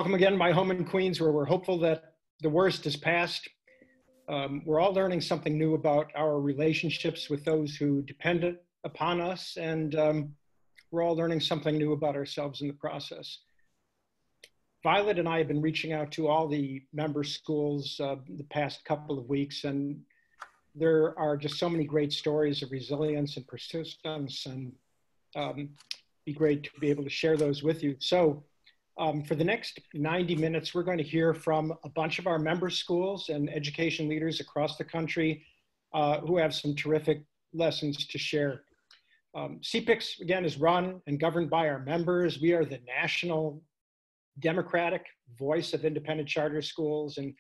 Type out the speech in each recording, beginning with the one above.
Welcome again to my home in Queens, where we're hopeful that the worst is past. We're all learning something new about our relationships with those who depend upon us, and we're all learning something new about ourselves in the process. Violet and I have been reaching out to all the member schools the past couple of weeks, and there are just so many great stories of resilience and persistence, and be great to be able to share those with you. So for the next 90 minutes, we're going to hear from a bunch of our member schools and education leaders across the country who have some terrific lessons to share. CPICS, again, is run and governed by our members. We are the national democratic voice of independent charter schools, and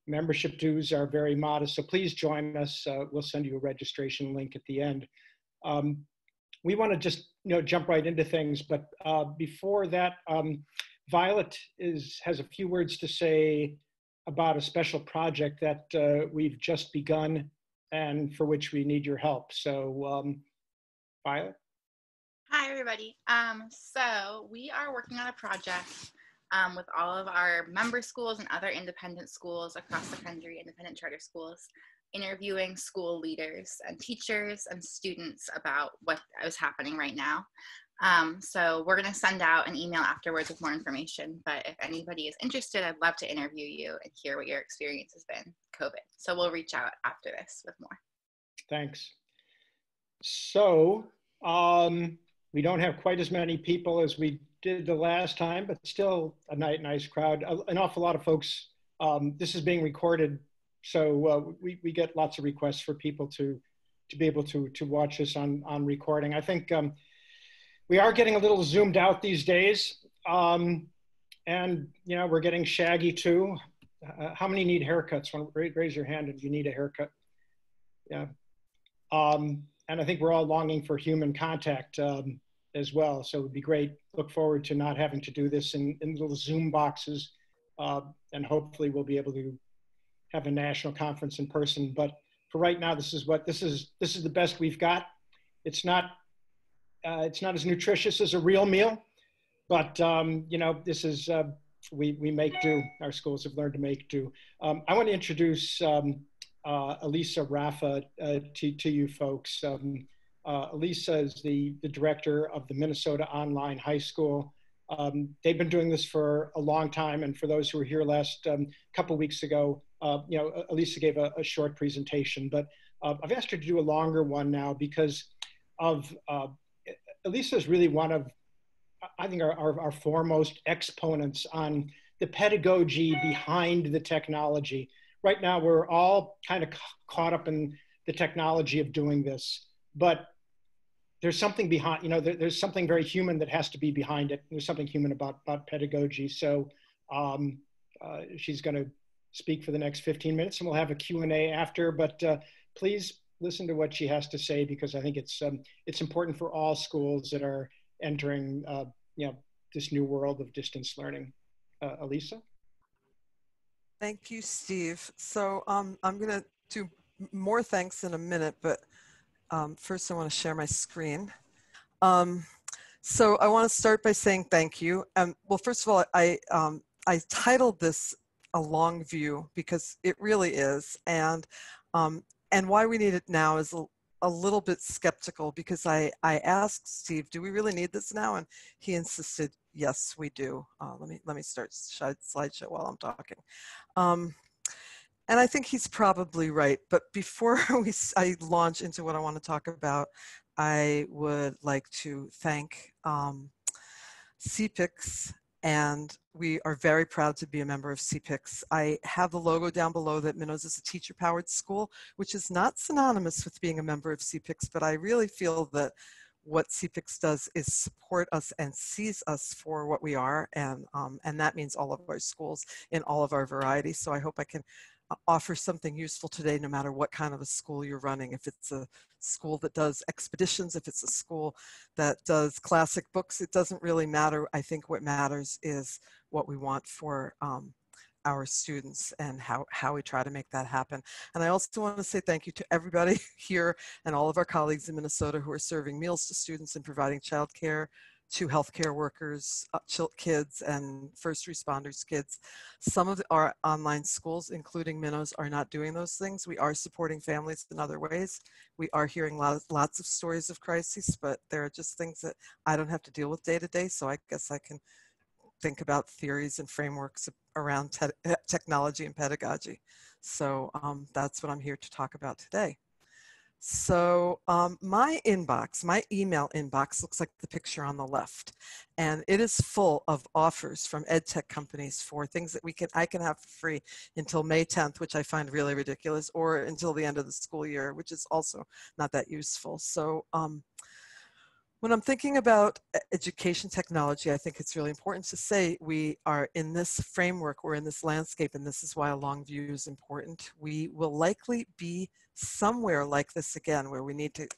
membership dues are very modest. So please join us. We'll send you a registration link at the end. We want to just jump right into things, but before that, Violet has a few words to say about a special project that we've just begun and for which we need your help. So, Violet. Hi, everybody. So we are working on a project with all of our member schools and other independent schools across the country, independent charter schools, interviewing school leaders and teachers and students about what is happening right now. So we're going to send out an email afterwards with more information, but if anybody is interested, I'd love to interview you and hear what your experience has been COVID. So we'll reach out after this with more. Thanks. So we don't have quite as many people as we did the last time, but still a nice crowd. An awful lot of folks. This is being recorded, so we get lots of requests for people to be able to watch this on recording. I think we are getting a little zoomed out these days, and we're getting shaggy too. How many need haircuts? Raise your hand if you need a haircut. Yeah, and I think we're all longing for human contact as well. So it would be great. Look forward to not having to do this in little Zoom boxes, and hopefully we'll be able to have a national conference in person. But for right now, this is the best we've got. It's not as nutritious as a real meal, but this is we make do. Our schools have learned to make do. I want to introduce Elisa Rafa to you folks. Elisa is the director of the Minnesota Online High School. They've been doing this for a long time, and for those who were here last couple weeks ago, Elisa gave a short presentation, but I've asked her to do a longer one now because of Elisa is really one of, I think, our foremost exponents on the pedagogy behind the technology. Right now, we're all kind of caught up in the technology of doing this, but there's something behind, there's something very human that has to be behind it. There's something human about pedagogy. So she's going to speak for the next 15 minutes, and we'll have a Q&A after, but please listen to what she has to say, because I think it's important for all schools that are entering this new world of distance learning. Elisa? Thank you, Steve. So I'm going to do more thanks in a minute, but first I want to share my screen. So I want to start by saying thank you. Well, first of all, I titled this a long view because it really is, and why we need it now is a little bit skeptical, because I asked Steve, do we really need this now? And he insisted, yes, we do. Let me start slideshow while I'm talking. And I think he's probably right. But before I launch into what I want to talk about, I would like to thank CPICS, and we are very proud to be a member of CPICS. I have the logo down below that Minnows is a teacher-powered school, which is not synonymous with being a member of CPICS, but I really feel that what CPICS does is support us and sees us for what we are, and that means all of our schools in all of our varieties. So I hope I can offer something useful today, no matter what kind of a school you're running. If it's a school that does expeditions, if it's a school that does classic books, it doesn't really matter. I think what matters is what we want for our students and how we try to make that happen. And I also want to say thank you to everybody here and all of our colleagues in Minnesota who are serving meals to students and providing childcare to healthcare workers, kids, and first responders kids. Some of our online schools, including Minnows, are not doing those things. We are supporting families in other ways. We are hearing lots of stories of crises, but there are just things that I don't have to deal with day to day, so I guess I can think about theories and frameworks around technology and pedagogy. So that's what I'm here to talk about today. So my inbox, my email inbox looks like the picture on the left, and it is full of offers from ed tech companies for things that I can have for free until May 10th, which I find really ridiculous, or until the end of the school year, which is also not that useful. So when I'm thinking about education technology, I think it's really important to say we are in this framework, we're in this landscape, and this is why a long view is important. We will likely be somewhere like this again, where we need to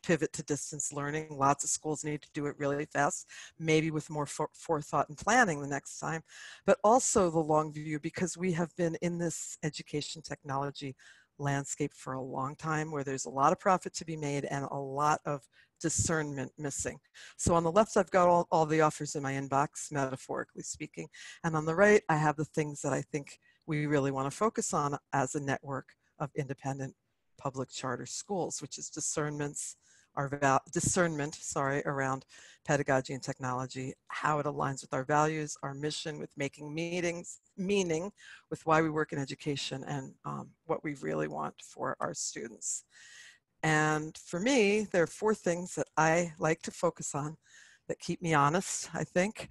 pivot to distance learning. Lots of schools need to do it really fast, maybe with more forethought and planning the next time, but also the long view, because we have been in this education technology landscape for a long time, where there's a lot of profit to be made and a lot of discernment missing. So on the left, I've got all the offers in my inbox, metaphorically speaking. And on the right, I have the things that I think we really want to focus on as a network of independent public charter schools, which is discernment around pedagogy and technology, how it aligns with our values, our mission, with making meaning with why we work in education, and what we really want for our students. And for me, there are 4 things that I like to focus on that keep me honest, I think.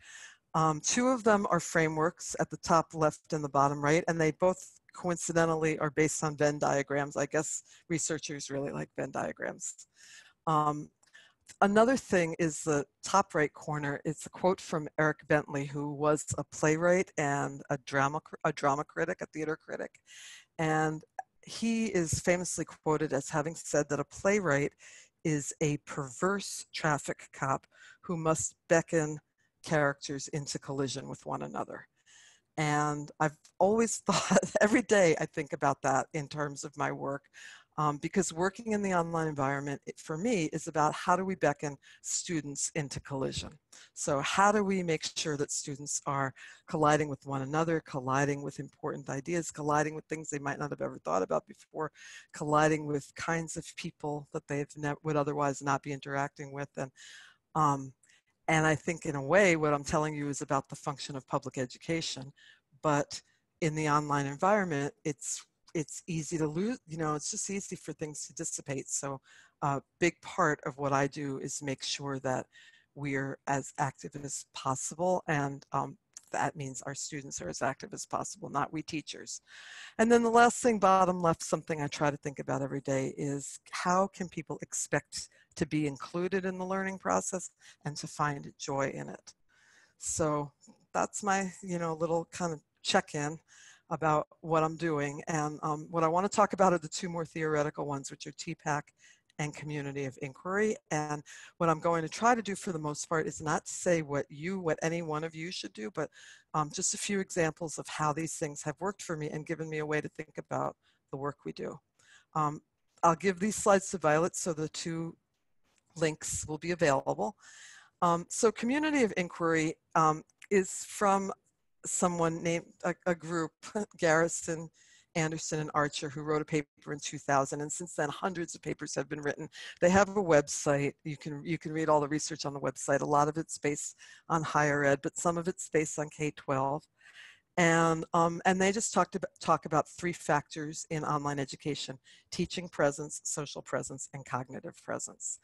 2 of them are frameworks at the top left and the bottom right, and they both coincidentally are based on Venn diagrams. I guess researchers really like Venn diagrams. Another thing is the top right corner. It's a quote from Eric Bentley, who was a playwright and a drama critic, a theater critic. And he is famously quoted as having said that a playwright is a perverse traffic cop who must beckon characters into collision with one another. And I've always thought, every day I think about that in terms of my work, because working in the online environment, for me, is about how do we beckon students into collision. So how do we make sure that students are colliding with one another, colliding with important ideas, colliding with things they might not have ever thought about before, colliding with kinds of people that they would otherwise not be interacting with. And I think in a way, what I'm telling you is about the function of public education, but in the online environment, it's easy to lose, it's just easy for things to dissipate. So a big part of what I do is make sure that we're as active as possible, and that means our students are as active as possible, not we teachers. And then the last thing, bottom left, something I try to think about every day is how can people expect to be included in the learning process and to find joy in it. So that's my, little kind of check-in about what I'm doing. And what I want to talk about are the 2 more theoretical ones, which are TPAC and community of inquiry. And what I'm going to try to do for the most part is not to say what any one of you should do, but just a few examples of how these things have worked for me and given me a way to think about the work we do. I'll give these slides to Violet, so the 2 links will be available. So community of inquiry is from someone named, a group, Garrison, Anderson, and Archer, who wrote a paper in 2000, and since then hundreds of papers have been written. They have a website. You can read all the research on the website. A lot of it's based on higher ed, but some of it's based on K-12. And they just talk about 3 factors in online education: teaching presence, social presence, and cognitive presence.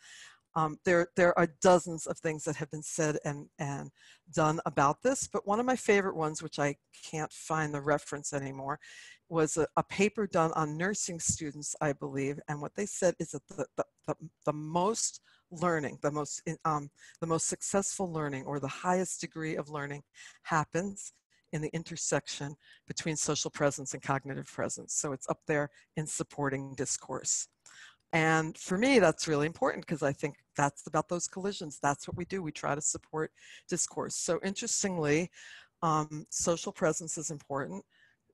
There are dozens of things that have been said and done about this, but one of my favorite ones, which I can't find the reference anymore, was a paper done on nursing students, I believe, and what they said is that the most learning, the most successful learning, or the highest degree of learning, happens in the intersection between social presence and cognitive presence. So it's up there in supporting discourse. And for me, that's really important, because I think that's about those collisions. That's what we do. We try to support discourse. So interestingly, social presence is important.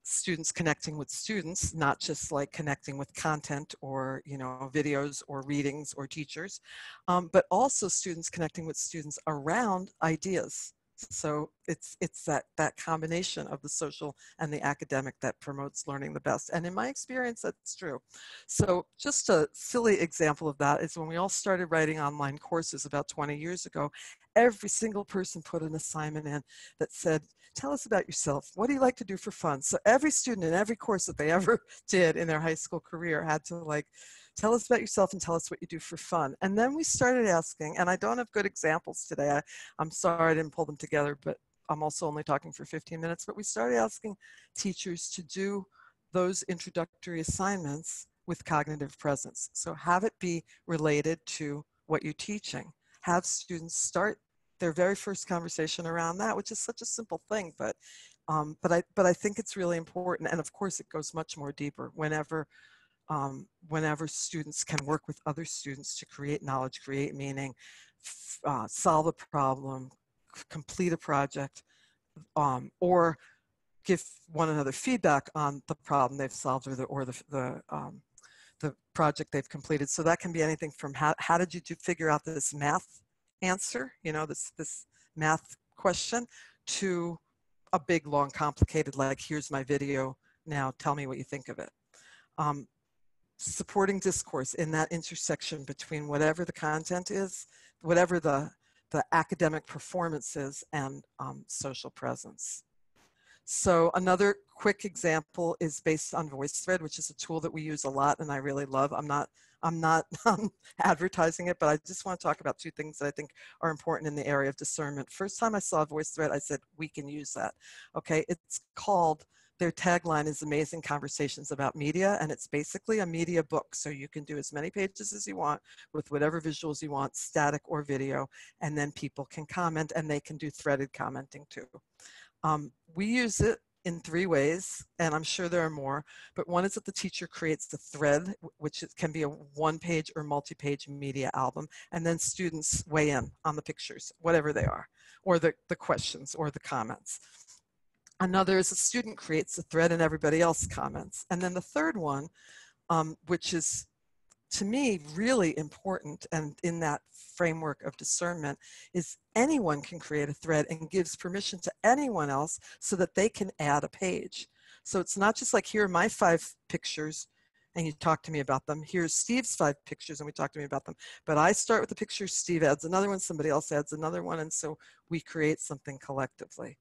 students connecting with students, not just like connecting with content or, you know, videos or readings or teachers, but also students connecting with students around ideas. So it's that combination of the social and the academic that promotes learning the best. And in my experience, that's true. So just a silly example of that is when we all started writing online courses about 20 years ago, every single person put an assignment in that said, tell us about yourself. What do you like to do for fun? So every student in every course that they ever did in their high school career had to like, tell us about yourself and tell us what you do for fun. And then we started asking, and I don't have good examples today. I'm sorry I didn't pull them together, but I'm also only talking for 15 minutes. But we started asking teachers to do those introductory assignments with cognitive presence. So have it be related to what you're teaching. Have students start their very first conversation around that, which is such a simple thing, but I think it's really important. And of course, it goes much more deeper whenever students can work with other students to create knowledge, create meaning, solve a problem, complete a project, or give one another feedback on the problem they've solved or the project they've completed. So that can be anything from how did you figure out this math answer, you know, this math question, to a big, long, complicated, like, here's my video, now tell me what you think of it. Supporting discourse in that intersection between whatever the content is, whatever the academic performance is, and social presence. So another quick example is based on Voicethread, which is a tool that we use a lot and I really love. I'm not advertising it, but I just want to talk about two things that I think are important in the area of discernment. First time I saw Voicethread, I said, we can use that. Okay, it's called, their tagline is Amazing Conversations About Media, and it's basically a media book. So you can do as many pages as you want with whatever visuals you want, static or video, and then people can comment, and they can do threaded commenting too. We use it in 3 ways, and I'm sure there are more, but one is that the teacher creates the thread, which can be a 1-page or multi-page media album, and then students weigh in on the pictures, whatever they are, or the questions or the comments. Another is a student creates the thread and everybody else comments. And then the third one, which is to me really important and in that framework of discernment, is anyone can create a thread and gives permission to anyone else so that they can add a page. So it's not just like, here are my 5 pictures and you talk to me about them. Here's Steve's 5 pictures and we talk to me about them. But I start with the picture, Steve adds another one, somebody else adds another one, and so we create something collectively.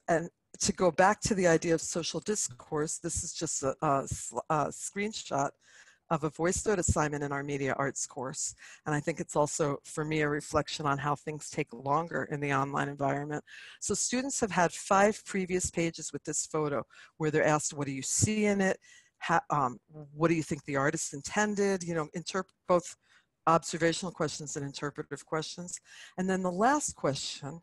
And to go back to the idea of social discourse, this is just a screenshot of a Voicethread assignment in our media arts course. And I think it's also, for me, a reflection on how things take longer in the online environment. So students have had 5 previous pages with this photo where they're asked, what do you see in it? What do you think the artist intended? You know, both observational questions and interpretive questions. And then the last question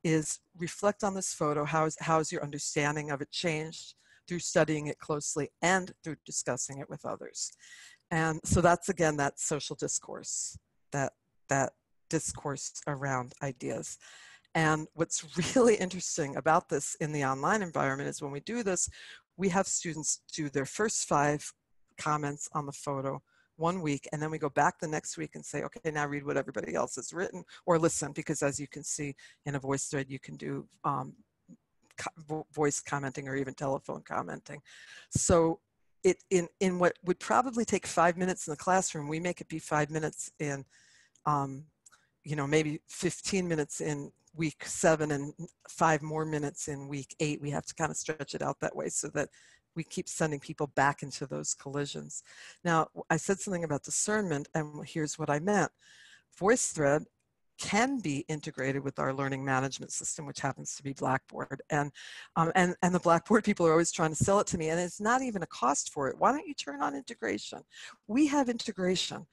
is, reflect on this photo. How's your understanding of it changed through studying it closely and through discussing it with others? And so that's, again, that social discourse, that discourse around ideas. And what's really interesting about this in the online environment is when we do this, we have students do their first 5 comments on the photo 1 week, and then we go back the next week and say, okay, now read what everybody else has written, or listen, because as you can see in a Voicethread, you can do voice commenting or even telephone commenting. So in what would probably take 5 minutes in the classroom, we make it be 5 minutes in, you know, maybe 15 minutes in week 7 and 5 more minutes in week 8. We have to kind of stretch it out that way so that we keep sending people back into those collisions. Now, I said something about discernment, and here's what I meant. Voicethread can be integrated with our learning management system, which happens to be Blackboard. And the Blackboard people are always trying to sell it to me, and it's not even a cost for it. Why don't you turn on integration? We have integration.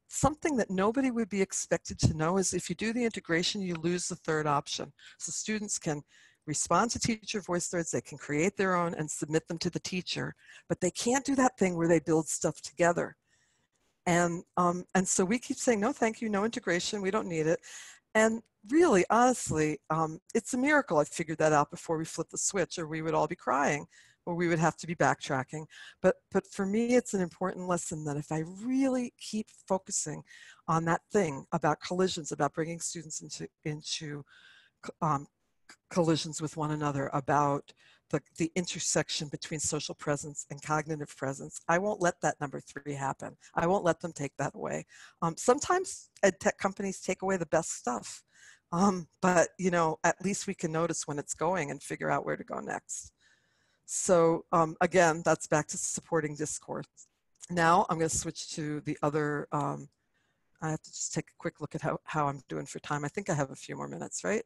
Something that nobody would be expected to know is if you do the integration, you lose the 3rd option. So students can respond to teacher voice threads, they can create their own and submit them to the teacher, but they can't do that thing where they build stuff together. And so we keep saying, no, thank you, no integration, we don't need it. And really, honestly, it's a miracle I figured that out before we flipped the switch, or we would all be crying, or we would have to be backtracking. But for me, it's an important lesson that if I really keep focusing on that thing about collisions, about bringing students into collisions with one another, about the intersection between social presence and cognitive presence, I won't let that number 3 happen. I won't let them take that away. Sometimes ed tech companies take away the best stuff, but at least we can notice when it's going and figure out where to go next. So again, that's back to supporting discourse. Now I'm going to switch to the other. I have to just take a quick look at how I'm doing for time. I think I have a few more minutes, right?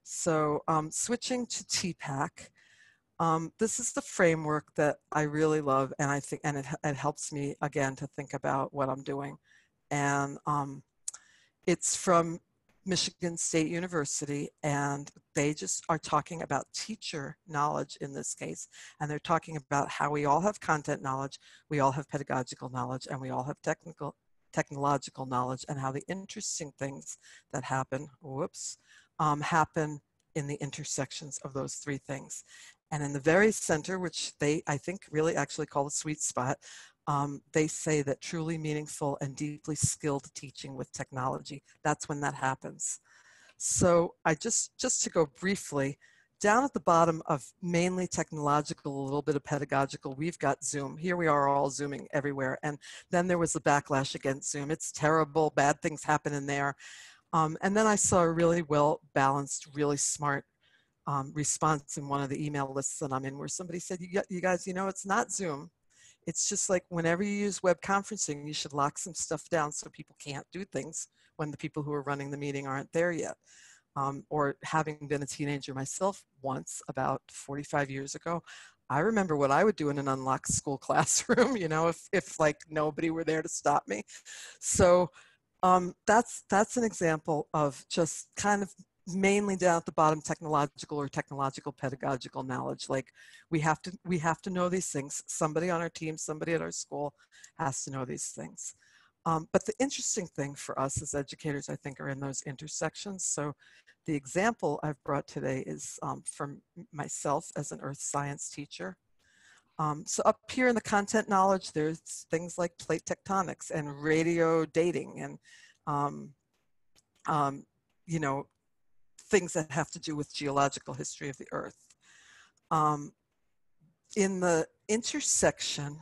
So switching to TPAC. This is the framework that I really love, and I think, and it helps me again to think about what I'm doing. And it's from Michigan State University, and they just are talking about teacher knowledge in this case, and they're talking about how we all have content knowledge, we all have pedagogical knowledge, and we all have technological knowledge, and how the interesting things that happen, happen in the intersections of those 3 things. And in the very center, which they, I think, really actually call the sweet spot, they say that truly meaningful and deeply skilled teaching with technology, that's when that happens. So I just to go briefly, down at the bottom of mainly technological, a little bit of pedagogical, we've got Zoom. Here we are all Zooming everywhere. And then there was the backlash against Zoom. It's terrible, bad things happen in there. And then I saw a really well-balanced, really smart response in one of the email lists that I'm in, where somebody said, you guys, it's not Zoom. It's just like whenever you use web conferencing, you should lock some stuff down so people can't do things when the people who are running the meeting aren't there yet. Or having been a teenager myself once, about 45 years ago, I remember what I would do in an unlocked school classroom, if like nobody were there to stop me. So that's an example of just kind of mainly down at the bottom, technological or technological pedagogical knowledge. Like we have to know these things. Somebody on our team, somebody at our school has to know these things. But the interesting thing for us as educators, I think, are in those intersections. So the example I've brought today is from myself as an earth science teacher. So up here in the content knowledge, there's things like plate tectonics and radio dating and, things that have to do with geological history of the earth. In the intersection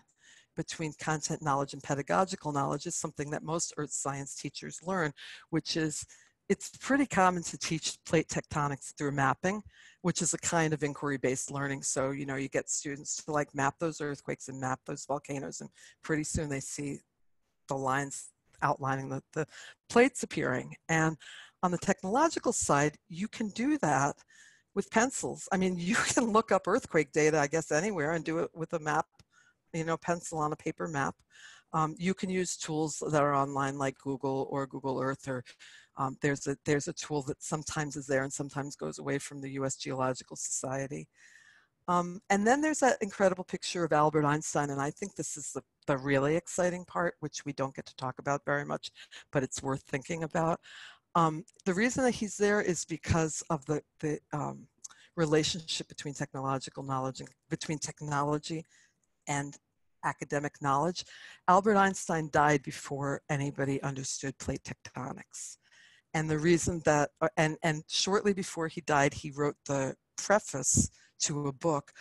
between content knowledge and pedagogical knowledge is something that most earth science teachers learn, which is it's pretty common to teach plate tectonics through mapping, which is a kind of inquiry-based learning. So, you get students to like map those earthquakes and map those volcanoes, and pretty soon they see the lines outlining the plates appearing. And on the technological side, you can do that with pencils. I mean, you can look up earthquake data, I guess, anywhere and do it with a map, pencil on a paper map. You can use tools that are online like Google or Google Earth, or there's a tool that sometimes is there and sometimes goes away from the US Geological Society. And then there's that incredible picture of Albert Einstein, and I think this is the really exciting part, which we don't get to talk about very much, but it's worth thinking about. The reason that he's there is because of the relationship between technological knowledge and between technology and academic knowledge. Albert Einstein died before anybody understood plate tectonics. And the reason that, and shortly before he died, he wrote the preface to a book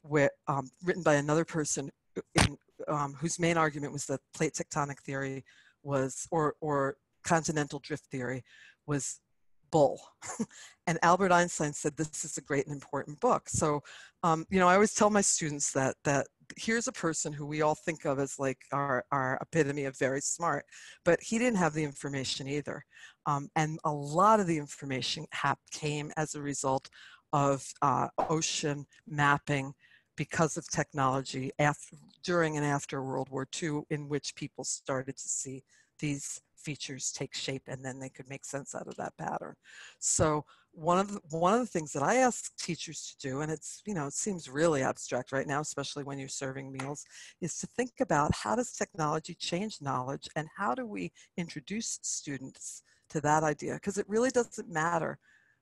written by another person whose main argument was that plate tectonic theory was, or continental drift theory was bull. And Albert Einstein said, this is a great and important book. So, I always tell my students that here's a person who we all think of as like our epitome of very smart, but he didn't have the information either. And a lot of the information came as a result of ocean mapping because of technology during and after World War II, in which people started to see these features take shape, and then they could make sense out of that pattern. So one of the things that I ask teachers to do, and it's, you know, it seems really abstract right now, especially when you're serving meals, is to think about how does technology change knowledge, and how do we introduce students to that idea? Because it really doesn't matter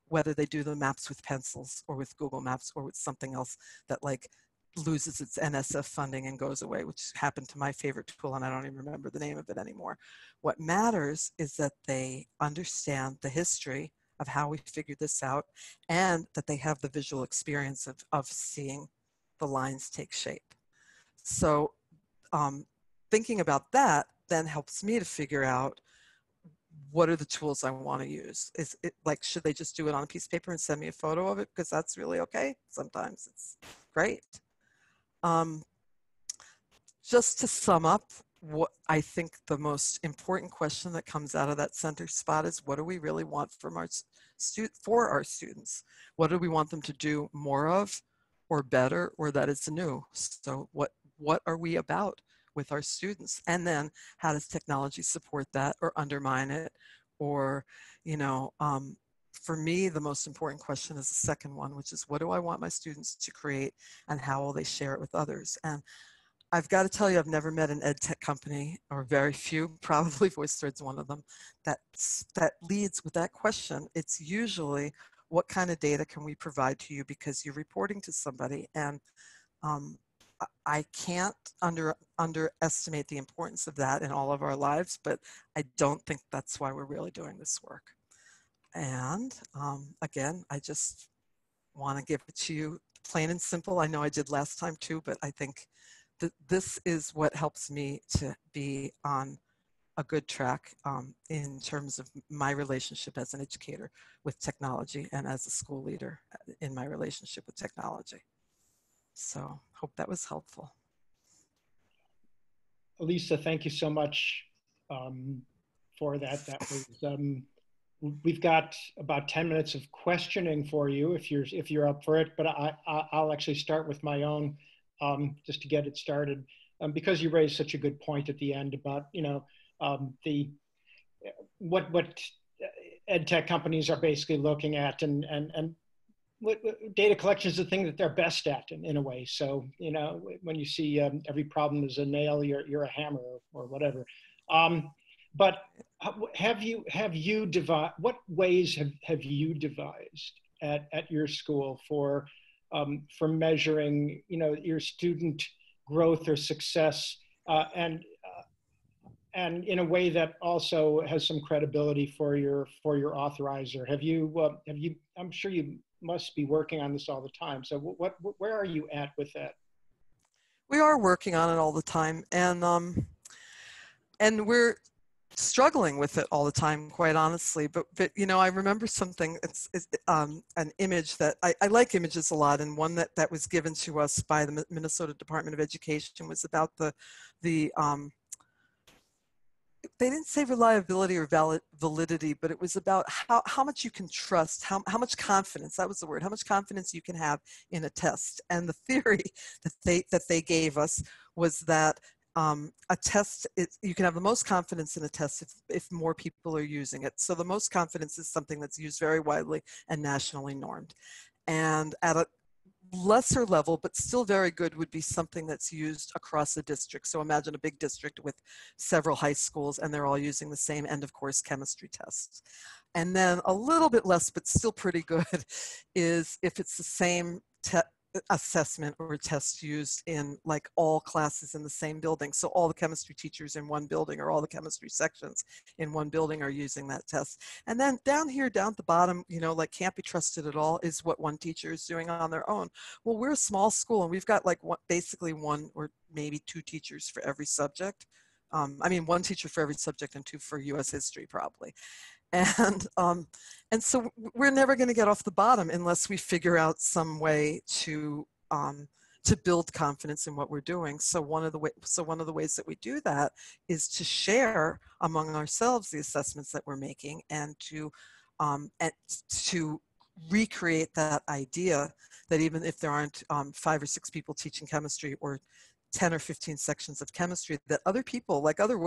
whether they do the maps with pencils or with Google Maps or with something else that like loses its NSF funding and goes away, which happened to my favorite tool, and I don't even remember the name of it anymore. What matters is that they understand the history of how we figured this out, and that they have the visual experience of seeing the lines take shape. So thinking about that then helps me to figure out what are the tools I want to use. Is it like, should they just do it on a piece of paper and send me a photo of it? Because that's really okay. Sometimes it's great. Just to sum up, what I think the most important question that comes out of that center spot is, what do we really want from our students? What do we want them to do more of, or better, or that is new? So what are we about with our students? And then how does technology support that or undermine it? Or, you know, for me, the most important question is the second one, which is, what do I want my students to create, and how will they share it with others? And I've got to tell you, I've never met an ed tech company, or very few, probably Voicethread's one of them, that leads with that question. It's usually, what kind of data can we provide to you, because you're reporting to somebody. And I can't underestimate the importance of that in all of our lives, but I don't think that's why we're really doing this work. And again, I just want to give it to you plain and simple. I know I did last time too, but I think that this is what helps me to be on a good track in terms of my relationship as an educator with technology, and as a school leader in my relationship with technology. So hope that was helpful. Elisa, thank you so much for that. That was, we've got about 10 minutes of questioning for you if you're up for it, but I'll actually start with my own just to get it started, because you raised such a good point at the end about, you know, what ed tech companies are basically looking at, and what data collection is the thing that they're best at in a way. So, you know, when you see every problem is a nail, you're a hammer, or whatever. But what ways have you devised at your school for measuring, you know, your student growth or success, and in a way that also has some credibility for your authorizer? Have you I'm sure you must be working on this all the time. So where are you at with that? We are working on it all the time, and we're struggling with it all the time, quite honestly. But you know, I remember something. It's an image that I like images a lot, and one that was given to us by the Minnesota Department of Education was about the they didn't say reliability or validity, but it was about how much you can trust, how much confidence, that was the word, how much confidence you can have in a test. And the theory that they gave us was that a test, you can have the most confidence in a test if more people are using it. So the most confidence is something that's used very widely and nationally normed. And at a lesser level, but still very good, would be something that's used across a district. So imagine a big district with several high schools, and they're all using the same end of course chemistry tests. And then a little bit less, but still pretty good, is if it's the same assessment or test used in like all classes in the same building. So all the chemistry teachers in one building, or all the chemistry sections in one building, are using that test. And then down here, down at the bottom, you know, like can't be trusted at all is what one teacher is doing on their own. Well, we're a small school, and we've got like basically one or maybe two teachers for every subject. I mean, one teacher for every subject and two for US history probably. And so we're never going to get off the bottom unless we figure out some way to build confidence in what we're doing. So one of the ways that we do that is to share among ourselves the assessments that we're making, and to recreate that idea that even if there aren't 5 or 6 people teaching chemistry, or 10 or 15 sections of chemistry that other people, like other,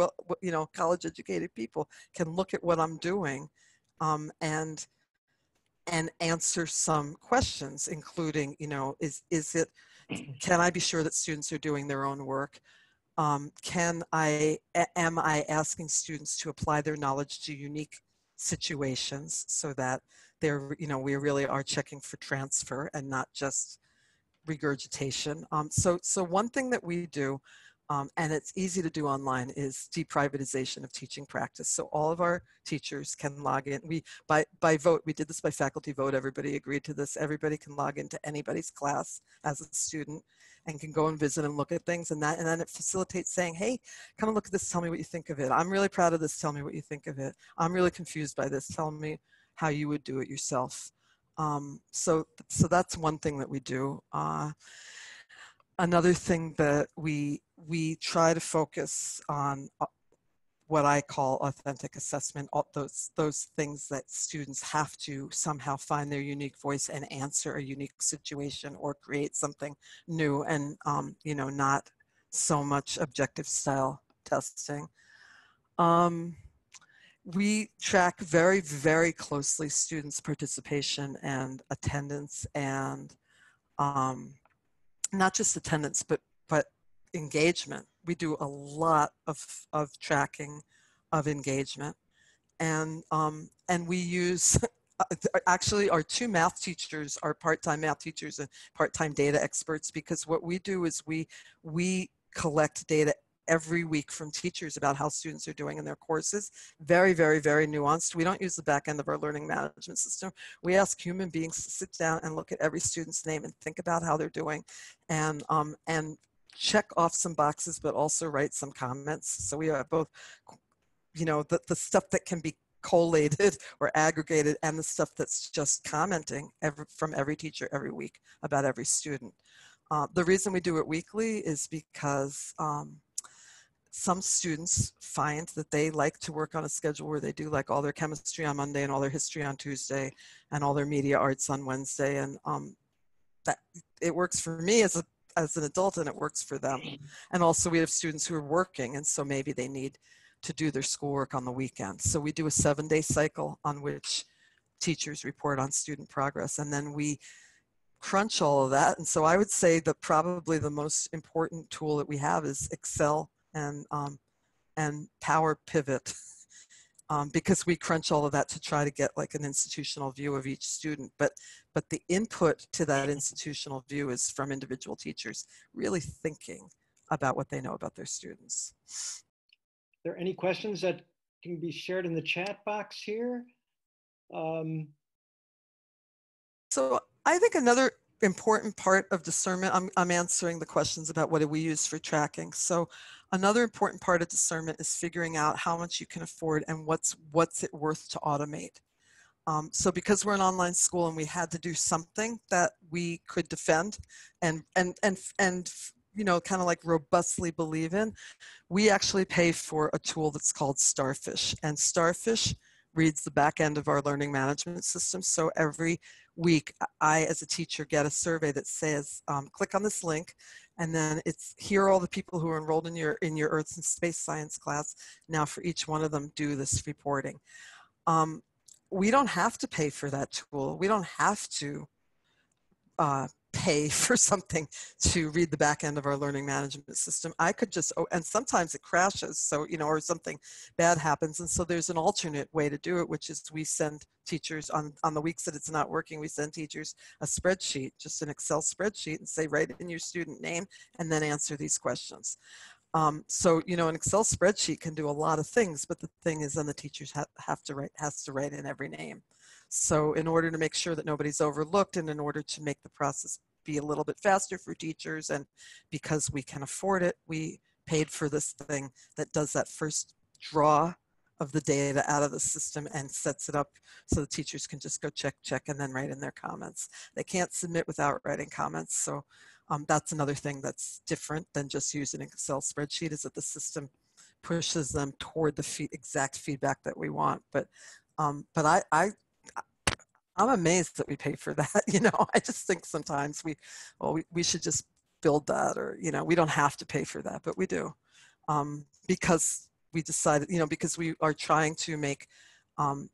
college educated people, can look at what I'm doing and answer some questions, including, can I be sure that students are doing their own work? Am I asking students to apply their knowledge to unique situations so that we really are checking for transfer and not just regurgitation. So one thing that we do, and it's easy to do online, is deprivatization of teaching practice. So all of our teachers can log in. By vote, we did this by faculty vote. Everybody agreed to this. Everybody can log into anybody's class as a student and can go and visit and look at things, and then it facilitates saying, hey, come and look at this, tell me what you think of it. I'm really proud of this, tell me what you think of it. I'm really confused by this, tell me how you would do it yourself. So that's one thing that we do. Another thing that we try to focus on, what I call authentic assessment, all those things that students have to somehow find their unique voice and answer a unique situation or create something new, and not so much objective style testing. We track very, very closely students' participation and attendance, and not just attendance, but engagement. We do a lot of tracking of engagement, and we use actually our two math teachers are part-time math teachers and part-time data experts, because what we do is we collect data every week from teachers about how students are doing in their courses. Very, very, very nuanced. We don't use the back end of our learning management system. We ask human beings to sit down and look at every student's name and think about how they're doing, and check off some boxes, but also write some comments. So we have both, the stuff that can be collated or aggregated, and the stuff that's just commenting from every teacher every week about every student. The reason we do it weekly is because some students find that they like to work on a schedule where they do like all their chemistry on Monday and all their history on Tuesday and all their media arts on Wednesday. And that it works for me as an adult, and it works for them. And also we have students who are working, and so maybe they need to do their schoolwork on the weekend. So we do a 7-day cycle on which teachers report on student progress, and then we crunch all of that. And so I would say that probably the most important tool that we have is Excel and Power Pivot, because we crunch all of that to try to get like an institutional view of each student. But the input to that institutional view is from individual teachers really thinking about what they know about their students. Are there any questions that can be shared in the chat box here? So I think another important part of discernment, I'm answering the questions about what do we use for tracking. So another important part of discernment is figuring out how much you can afford and what's it worth to automate. So because we're an online school and we had to do something that we could defend and kind of like robustly believe in, we actually pay for a tool that's called Starfish, and Starfish reads the back end of our learning management system. So every week, I, as a teacher, get a survey that says, click on this link, and then it's, here are all the people who are enrolled in your Earth and Space Science class. Now for each one of them, do this reporting. We don't have to pay for that tool. We don't have to pay for something to read the back end of our learning management system. I could just, and sometimes it crashes, so, or something bad happens. And so there's an alternate way to do it, which is we send teachers on the weeks that it's not working, we send teachers a spreadsheet, just an Excel spreadsheet, and say, write in your student name and then answer these questions. So, an Excel spreadsheet can do a lot of things, but the thing is then the teachers has to write in every name. So in order to make sure that nobody's overlooked, and in order to make the process be a little bit faster for teachers, and because we can afford it, we paid for this thing that does that first draw of the data out of the system and sets it up so the teachers can just go check, and then write in their comments. They can't submit without writing comments. So that's another thing that's different than just using an Excel spreadsheet, is that the system pushes them toward the exact feedback that we want. But I'm amazed that we pay for that. I just think sometimes we should just build that, or, we don't have to pay for that, but we do. Because we decided, because we are trying to make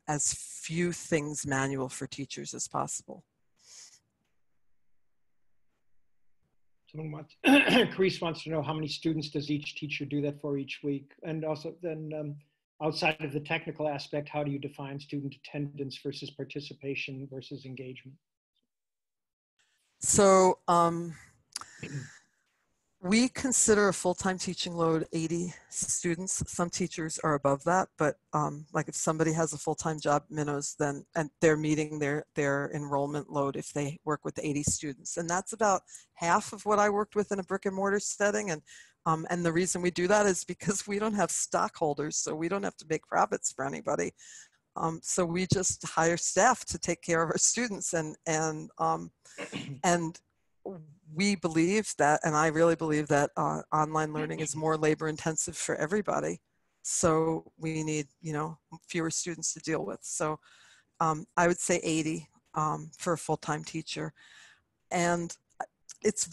as few things manual for teachers as possible. Someone wants, Chris wants to know how many students does each teacher do that for each week? And also then outside of the technical aspect, how do you define student attendance versus participation versus engagement? So we consider a full-time teaching load 80 students. Some teachers are above that, but like if somebody has a full-time job, minnows, then and they're meeting their enrollment load if they work with 80 students. And that's about half of what I worked with in a brick and mortar setting. And the reason we do that is because we don't have stockholders, so we don't have to make profits for anybody. So we just hire staff to take care of our students, and we believe that, and I really believe that online learning is more labor intensive for everybody. So we need, fewer students to deal with. So I would say 80 for a full-time teacher. And it's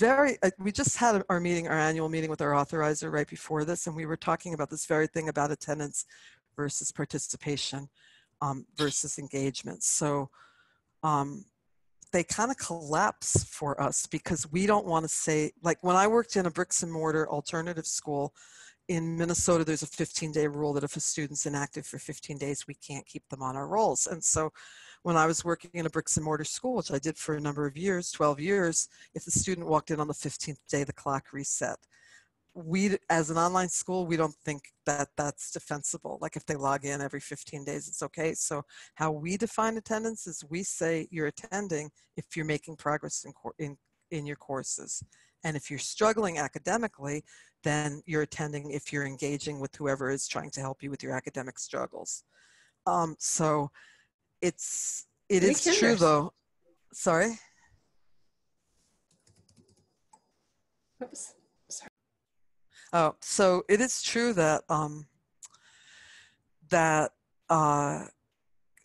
we just had our annual meeting with our authorizer right before this, and we were talking about this very thing about attendance versus participation versus engagement. So they kind of collapse for us because we don't want to say, like when I worked in a bricks and mortar alternative school in Minnesota, there's a 15-day rule that if a student's inactive for 15 days, we can't keep them on our rolls. And so when I was working in a bricks and mortar school, which I did for a number of years, 12 years, if the student walked in on the 15th day, the clock reset. We, as an online school, we don't think that that's defensible. Like if they log in every 15 days, it's okay. So how we define attendance is we say you're attending if you're making progress in your courses. And if you're struggling academically, then you're attending if you're engaging with whoever is trying to help you with your academic struggles. So it is true though. Sorry? Oops. Oh, so it is true that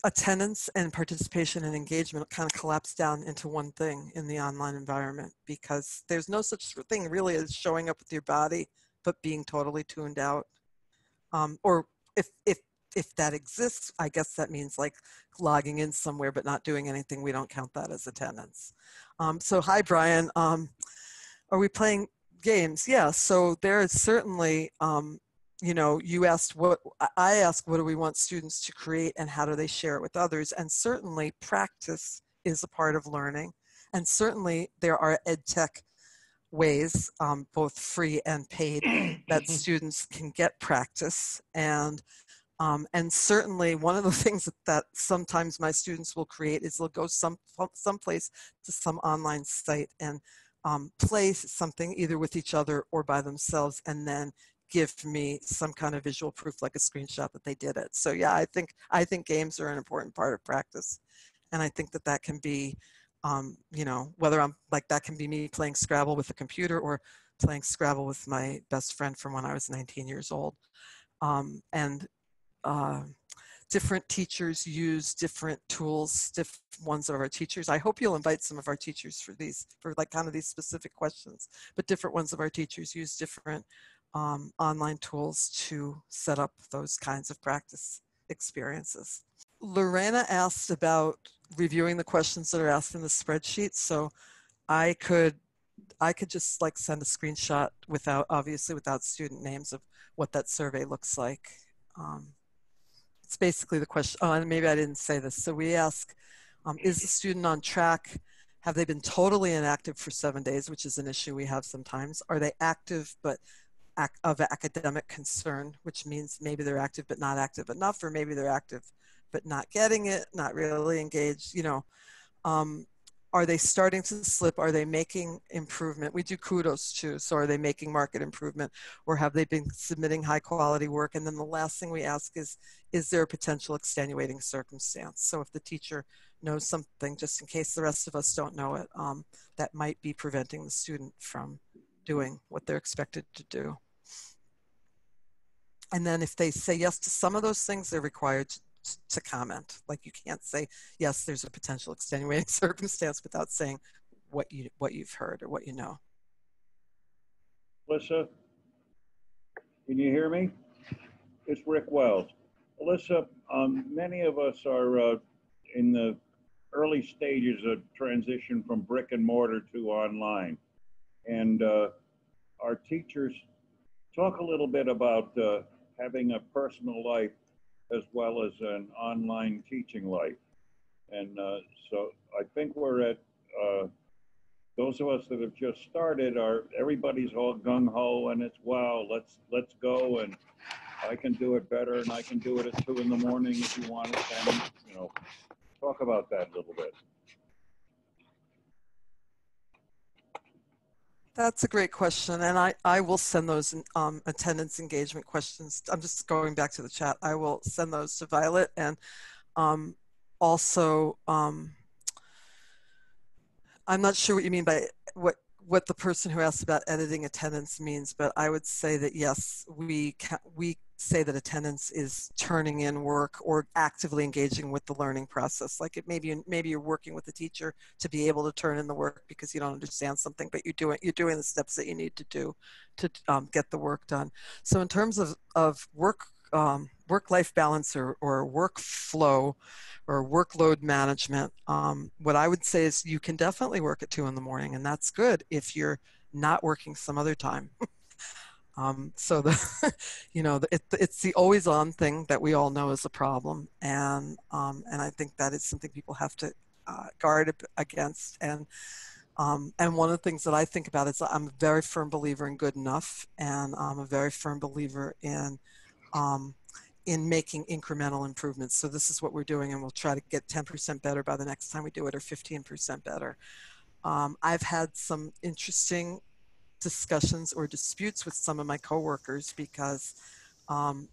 attendance and participation and engagement kind of collapse down into one thing in the online environment, because there's no such thing really as showing up with your body but being totally tuned out. Or if that exists, I guess that means like logging in somewhere but not doing anything. We don't count that as attendance. So hi, Brian. Are we playing games? Yeah, so there is certainly, you asked I asked, what do we want students to create and how do they share it with others? And certainly practice is a part of learning. And certainly there are ed tech ways, both free and paid, that students can get practice. And certainly one of the things that sometimes my students will create is they'll go someplace to some online site and play something either with each other or by themselves, and then give me some kind of visual proof, like a screenshot that they did it. So yeah, I think games are an important part of practice, and I think that can be, whether I'm like, that can be me playing Scrabble with a computer or playing Scrabble with my best friend from when I was 19 years old, different teachers use different tools, different ones of our teachers. I hope you'll invite some of our teachers for like kind of these specific questions, but different ones of our teachers use different online tools to set up those kinds of practice experiences. Lorena asked about reviewing the questions that are asked in the spreadsheet. So I could just like send a screenshot obviously without student names of what that survey looks like. It's basically the question, and maybe I didn't say this. So we ask, is the student on track? Have they been totally inactive for 7 days, which is an issue we have sometimes? Are they active but of academic concern, which means maybe they're active but not active enough, or maybe they're active but not getting it, not really engaged, are they starting to slip? Are they making improvement? We do kudos too. So are they making market improvement, or have they been submitting high quality work? And then the last thing we ask is there a potential extenuating circumstance? So if the teacher knows something, just in case the rest of us don't know it, that might be preventing the student from doing what they're expected to do. And then if they say yes to some of those things, they're required to comment. Like you can't say, yes, there's a potential extenuating circumstance without saying what you've heard or what you know. Alyssa, can you hear me? It's Rick Wells. Alyssa, many of us are in the early stages of transition from brick and mortar to online. And our teachers talk a little bit about having a personal life as well as an online teaching life. And so I think we're at, those of us that have just started everybody's all gung-ho and it's, wow, let's go, and I can do it better, and I can do it at 2 in the morning if you want it. And, you know, talk about that a little bit. That's a great question, and I will send those attendance engagement questions. I'm just going back to the chat. I will send those to Violet, and also I'm not sure what you mean by what the person who asked about editing attendance means, but I would say that yes, we say that attendance is turning in work or actively engaging with the learning process. Like it maybe you're working with the teacher to be able to turn in the work because you don't understand something, but you're doing the steps that you need to do to get the work done. So in terms of work-life balance or workflow or workload management, what I would say is you can definitely work at 2 in the morning, and that's good if you're not working some other time. So it's the always on thing that we all know is a problem, and I think that is something people have to guard against. And one of the things that I think about is I'm a very firm believer in good enough, and I'm a very firm believer in making incremental improvements. So this is what we're doing, and we'll try to get 10% better by the next time we do it, or 15% better. I've had some interesting discussions or disputes with some of my coworkers because when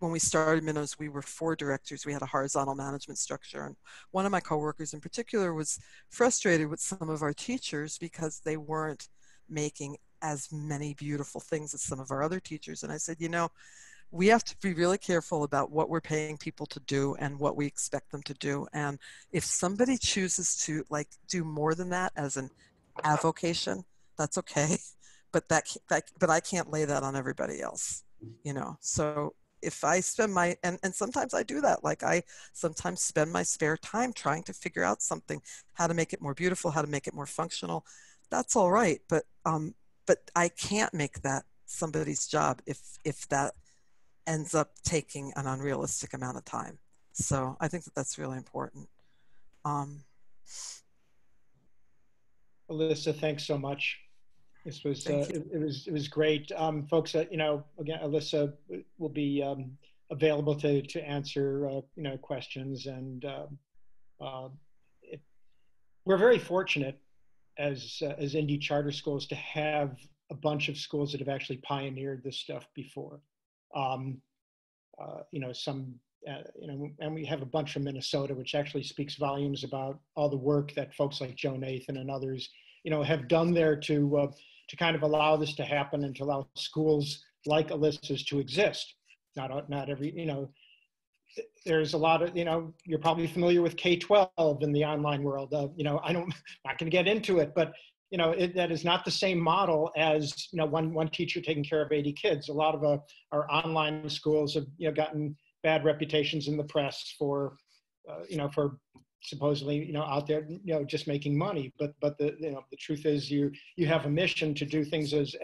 we started Minnows, we were 4 directors. We had a horizontal management structure, and one of my coworkers in particular was frustrated with some of our teachers because they weren't making as many beautiful things as some of our other teachers. And I said, we have to be really careful about what we're paying people to do and what we expect them to do. And if somebody chooses to do more than that as an avocation, that's okay. But but I can't lay that on everybody else, So if I spend and sometimes I do that, I sometimes spend my spare time trying to figure out something, how to make it more beautiful, how to make it more functional. That's all right. But I can't make that somebody's job if that ends up taking an unrealistic amount of time. So I think that that's really important. Alyssa, thanks so much. This was it was great, folks. Again, Alyssa will be available to answer questions, and we're very fortunate as indie charter schools to have a bunch of schools that have actually pioneered this stuff before. And we have a bunch from Minnesota, which actually speaks volumes about all the work that folks like Joe Nathan and others, have done there to kind of allow this to happen and to allow schools like Alyssa's to exist. Not every, there's a lot of, you're probably familiar with K-12 in the online world. I'm not going to get into it, but that is not the same model as one teacher taking care of 80 kids. A lot of our online schools have gotten bad reputations in the press for supposedly out there just making money. But the truth is you have a mission to do things as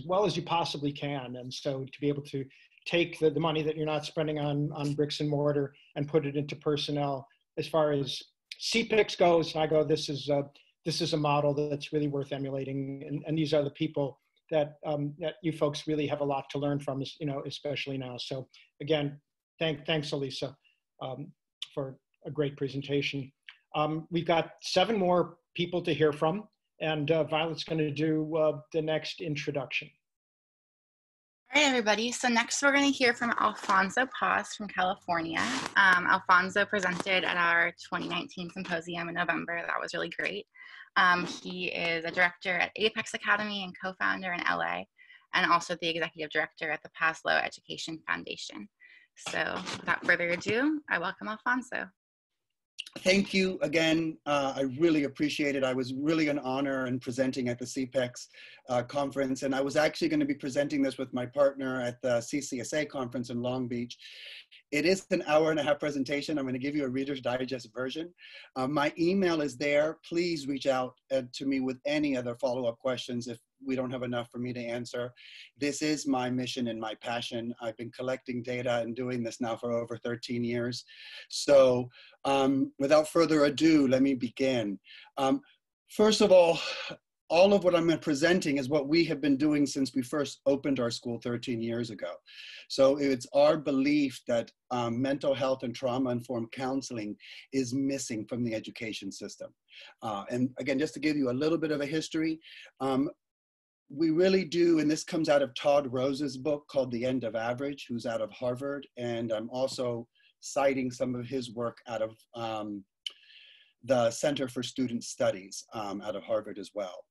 well as you possibly can, and so to be able to take the money that you're not spending on bricks and mortar and put it into personnel. As far as CPICS goes, I go, this is a model that's really worth emulating, and these are the people that you folks really have a lot to learn from, especially now. So again, thanks, Elisa, for a great presentation. We've got 7 more people to hear from, and Violet's going to do the next introduction. All right, everybody. So next we're going to hear from Alfonso Paz from California. Alfonso presented at our 2019 symposium in November. That was really great. He is a director at Apex Academy and co-founder in LA, and also the executive director at the Paslow Education Foundation. So without further ado, I welcome Alfonso. Thank you again. I really appreciate it. I was really an honor in presenting at the CPEX conference, and I was actually going to be presenting this with my partner at the CCSA conference in Long Beach. It is an hour-and-a-half presentation. I'm going to give you a Reader's Digest version. My email is there. Please reach out to me with any other follow-up questions if we don't have enough for me to answer. This is my mission and my passion. I've been collecting data and doing this now for over 13 years. So without further ado, let me begin. First of all of what I'm presenting is what we have been doing since we first opened our school 13 years ago. So it's our belief that mental health and trauma-informed counseling is missing from the education system. And again, just to give you a little bit of a history, we really do, and this comes out of Todd Rose's book called The End of Average, who's out of Harvard, and I'm also citing some of his work out of the Center for Student Studies out of Harvard as well.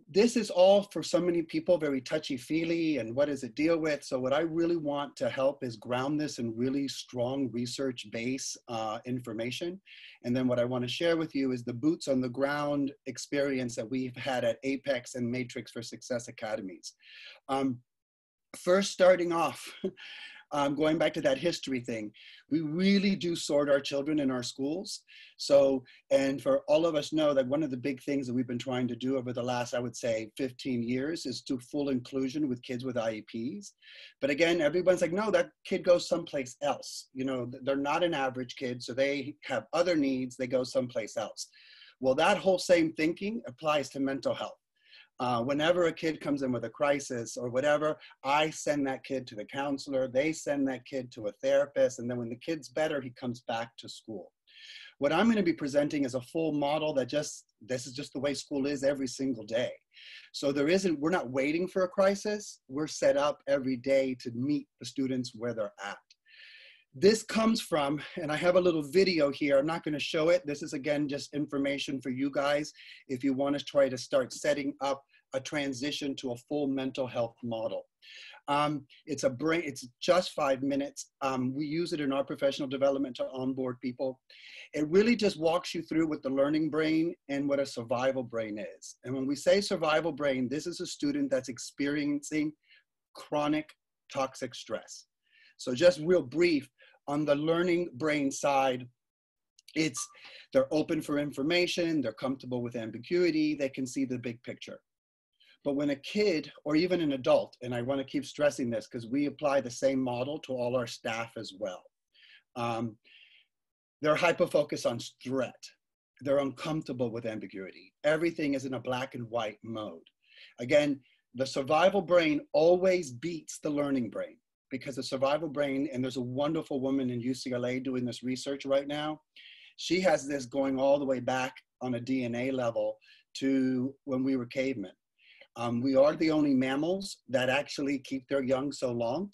This is all for so many people very touchy-feely, and what does it deal with? So what I really want to help is ground this in really strong research-based information. And then what I want to share with you is the boots on the ground experience that we've had at Apex and Matrix for Success Academies. First, starting off, going back to that history thing, we really do sort our children in our schools. So, and for all of us know that one of the big things that we've been trying to do over the last, I would say 15 years is to full inclusion with kids with IEPs. But again, everyone's like, no, that kid goes someplace else. You know, they're not an average kid, so they have other needs, they go someplace else. Well, that whole same thinking applies to mental health. Whenever a kid comes in with a crisis or whatever, I send that kid to the counselor, they send that kid to a therapist, and then when the kid's better, he comes back to school. What I'm going to be presenting is a full model that this is just the way school is every single day. So we're not waiting for a crisis, we're set up every day to meet the students where they're at. This comes from, and I have a little video here, I'm not going to show it. This is again just information for you guys if you want to try to start setting up a transition to a full mental health model. It's just 5 minutes. We use it in our professional development to onboard people. It really just walks you through what the learning brain and what a survival brain is. And when we say survival brain, this is a student that's experiencing chronic toxic stress. So just real brief, on the learning brain side, they're open for information, they're comfortable with ambiguity, they can see the big picture. But when a kid, or even an adult, and I want to keep stressing this because we apply the same model to all our staff as well, they're hyper-focused on threat. They're uncomfortable with ambiguity. Everything is in a black and white mode. Again, the survival brain always beats the learning brain. Because the survival brain, and there's a wonderful woman in UCLA doing this research right now, she has this going all the way back on a DNA level to when we were cavemen. We are the only mammals that actually keep their young so long.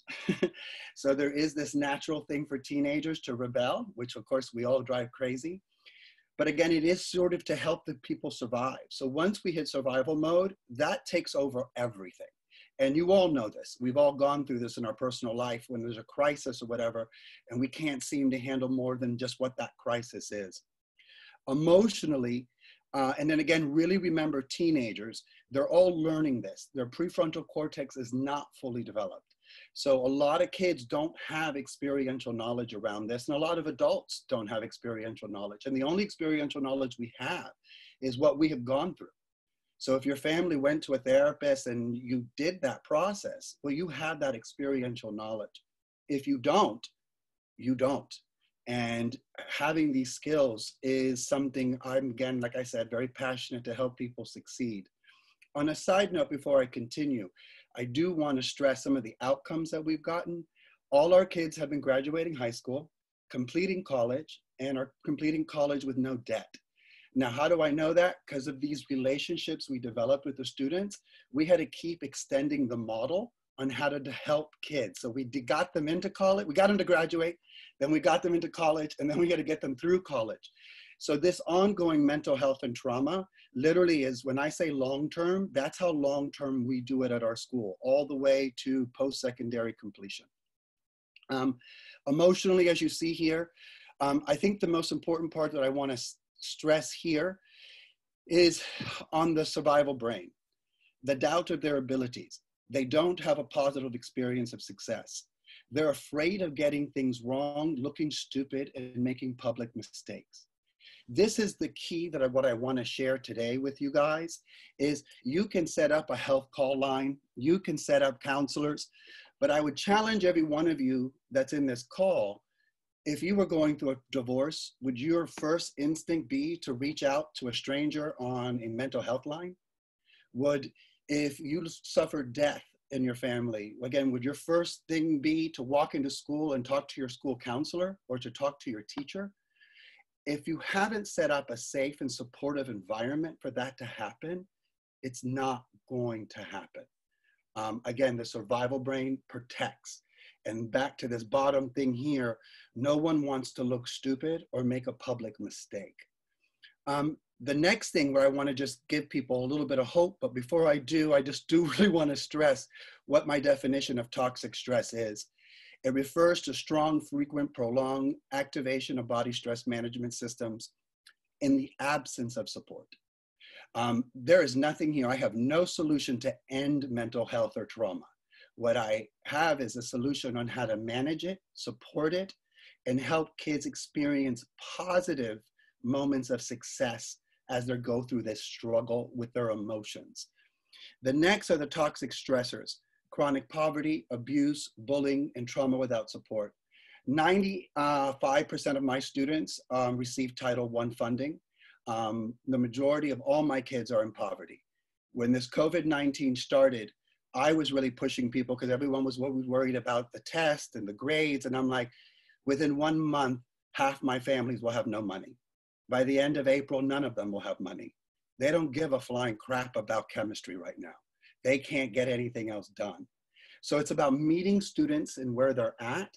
So there is this natural thing for teenagers to rebel, which of course we all drive crazy. But again, it is sort of to help the people survive. So once we hit survival mode, that takes over everything. And you all know this. We've all gone through this in our personal life when there's a crisis or whatever, and we can't seem to handle more than just what that crisis is. Emotionally, and then again, really remember teenagers, they're all learning this. Their prefrontal cortex is not fully developed. So a lot of kids don't have experiential knowledge around this, and a lot of adults don't have experiential knowledge. And the only experiential knowledge we have is what we have gone through. So if your family went to a therapist and you did that process, well, you have that experiential knowledge. If you don't, you don't. And having these skills is something I'm, again, like I said, very passionate to help people succeed. On a side note, before I continue, I do want to stress some of the outcomes that we've gotten. All our kids have been graduating high school, completing college, and are completing college with no debt. Now, how do I know that? Because of these relationships we developed with the students, we had to keep extending the model on how to help kids. So we got them into college, we got them to graduate, then we got them into college, and then we got to get them through college. So this ongoing mental health and trauma literally is, when I say long-term, that's how long-term we do it at our school, all the way to post-secondary completion. Emotionally, as you see here, I think the most important part that I want to stress here is on the survival brain, the doubt of their abilities. They don't have a positive experience of success. They're afraid of getting things wrong, looking stupid, and making public mistakes. This is the key that what I want to share today with you guys is you can set up a health call line, you can set up counselors, but I would challenge every one of you that's in this call, if you were going through a divorce, would your first instinct be to reach out to a stranger on a mental health line? If you suffered death in your family, again, would your first thing be to walk into school and talk to your school counselor or to talk to your teacher? If you haven't set up a safe and supportive environment for that to happen, it's not going to happen. Again, the survival brain protects. And back to this bottom thing here, no one wants to look stupid or make a public mistake. The next thing where I want to just give people a little bit of hope, but before I do, I just do really want to stress what my definition of toxic stress is. It refers to strong, frequent, prolonged activation of body stress management systems in the absence of support. There is nothing here. I have no solution to end mental health or trauma. What I have is a solution on how to manage it, support it, and help kids experience positive moments of success as they go through this struggle with their emotions. The next are the toxic stressors: chronic poverty, abuse, bullying, and trauma without support. 95% of my students receive Title I funding. The majority of all my kids are in poverty. When this COVID-19 started, I was really pushing people because everyone was worried about the test and the grades. And I'm like, within 1 month, half my families will have no money. By the end of April, none of them will have money. They don't give a flying crap about chemistry right now. They can't get anything else done. So it's about meeting students and where they're at.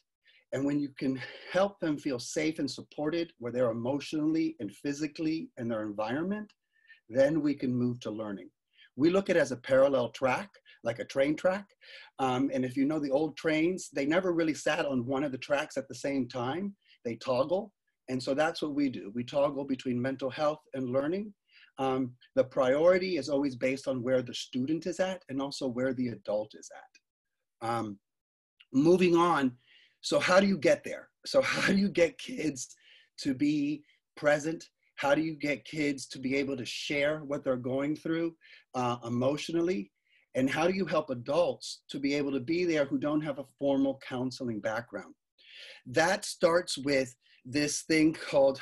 And when you can help them feel safe and supported, where they're emotionally and physically in their environment, then we can move to learning. We look at it as a parallel track, like a train track. And if you know the old trains, they never really sat on one of the tracks at the same time. They toggle. And so that's what we do. We toggle between mental health and learning. The priority is always based on where the student is at and also where the adult is at. Moving on, so how do you get there? So how do you get kids to be present? How do you get kids to be able to share what they're going through emotionally? And how do you help adults to be able to be there who don't have a formal counseling background? That starts with this thing called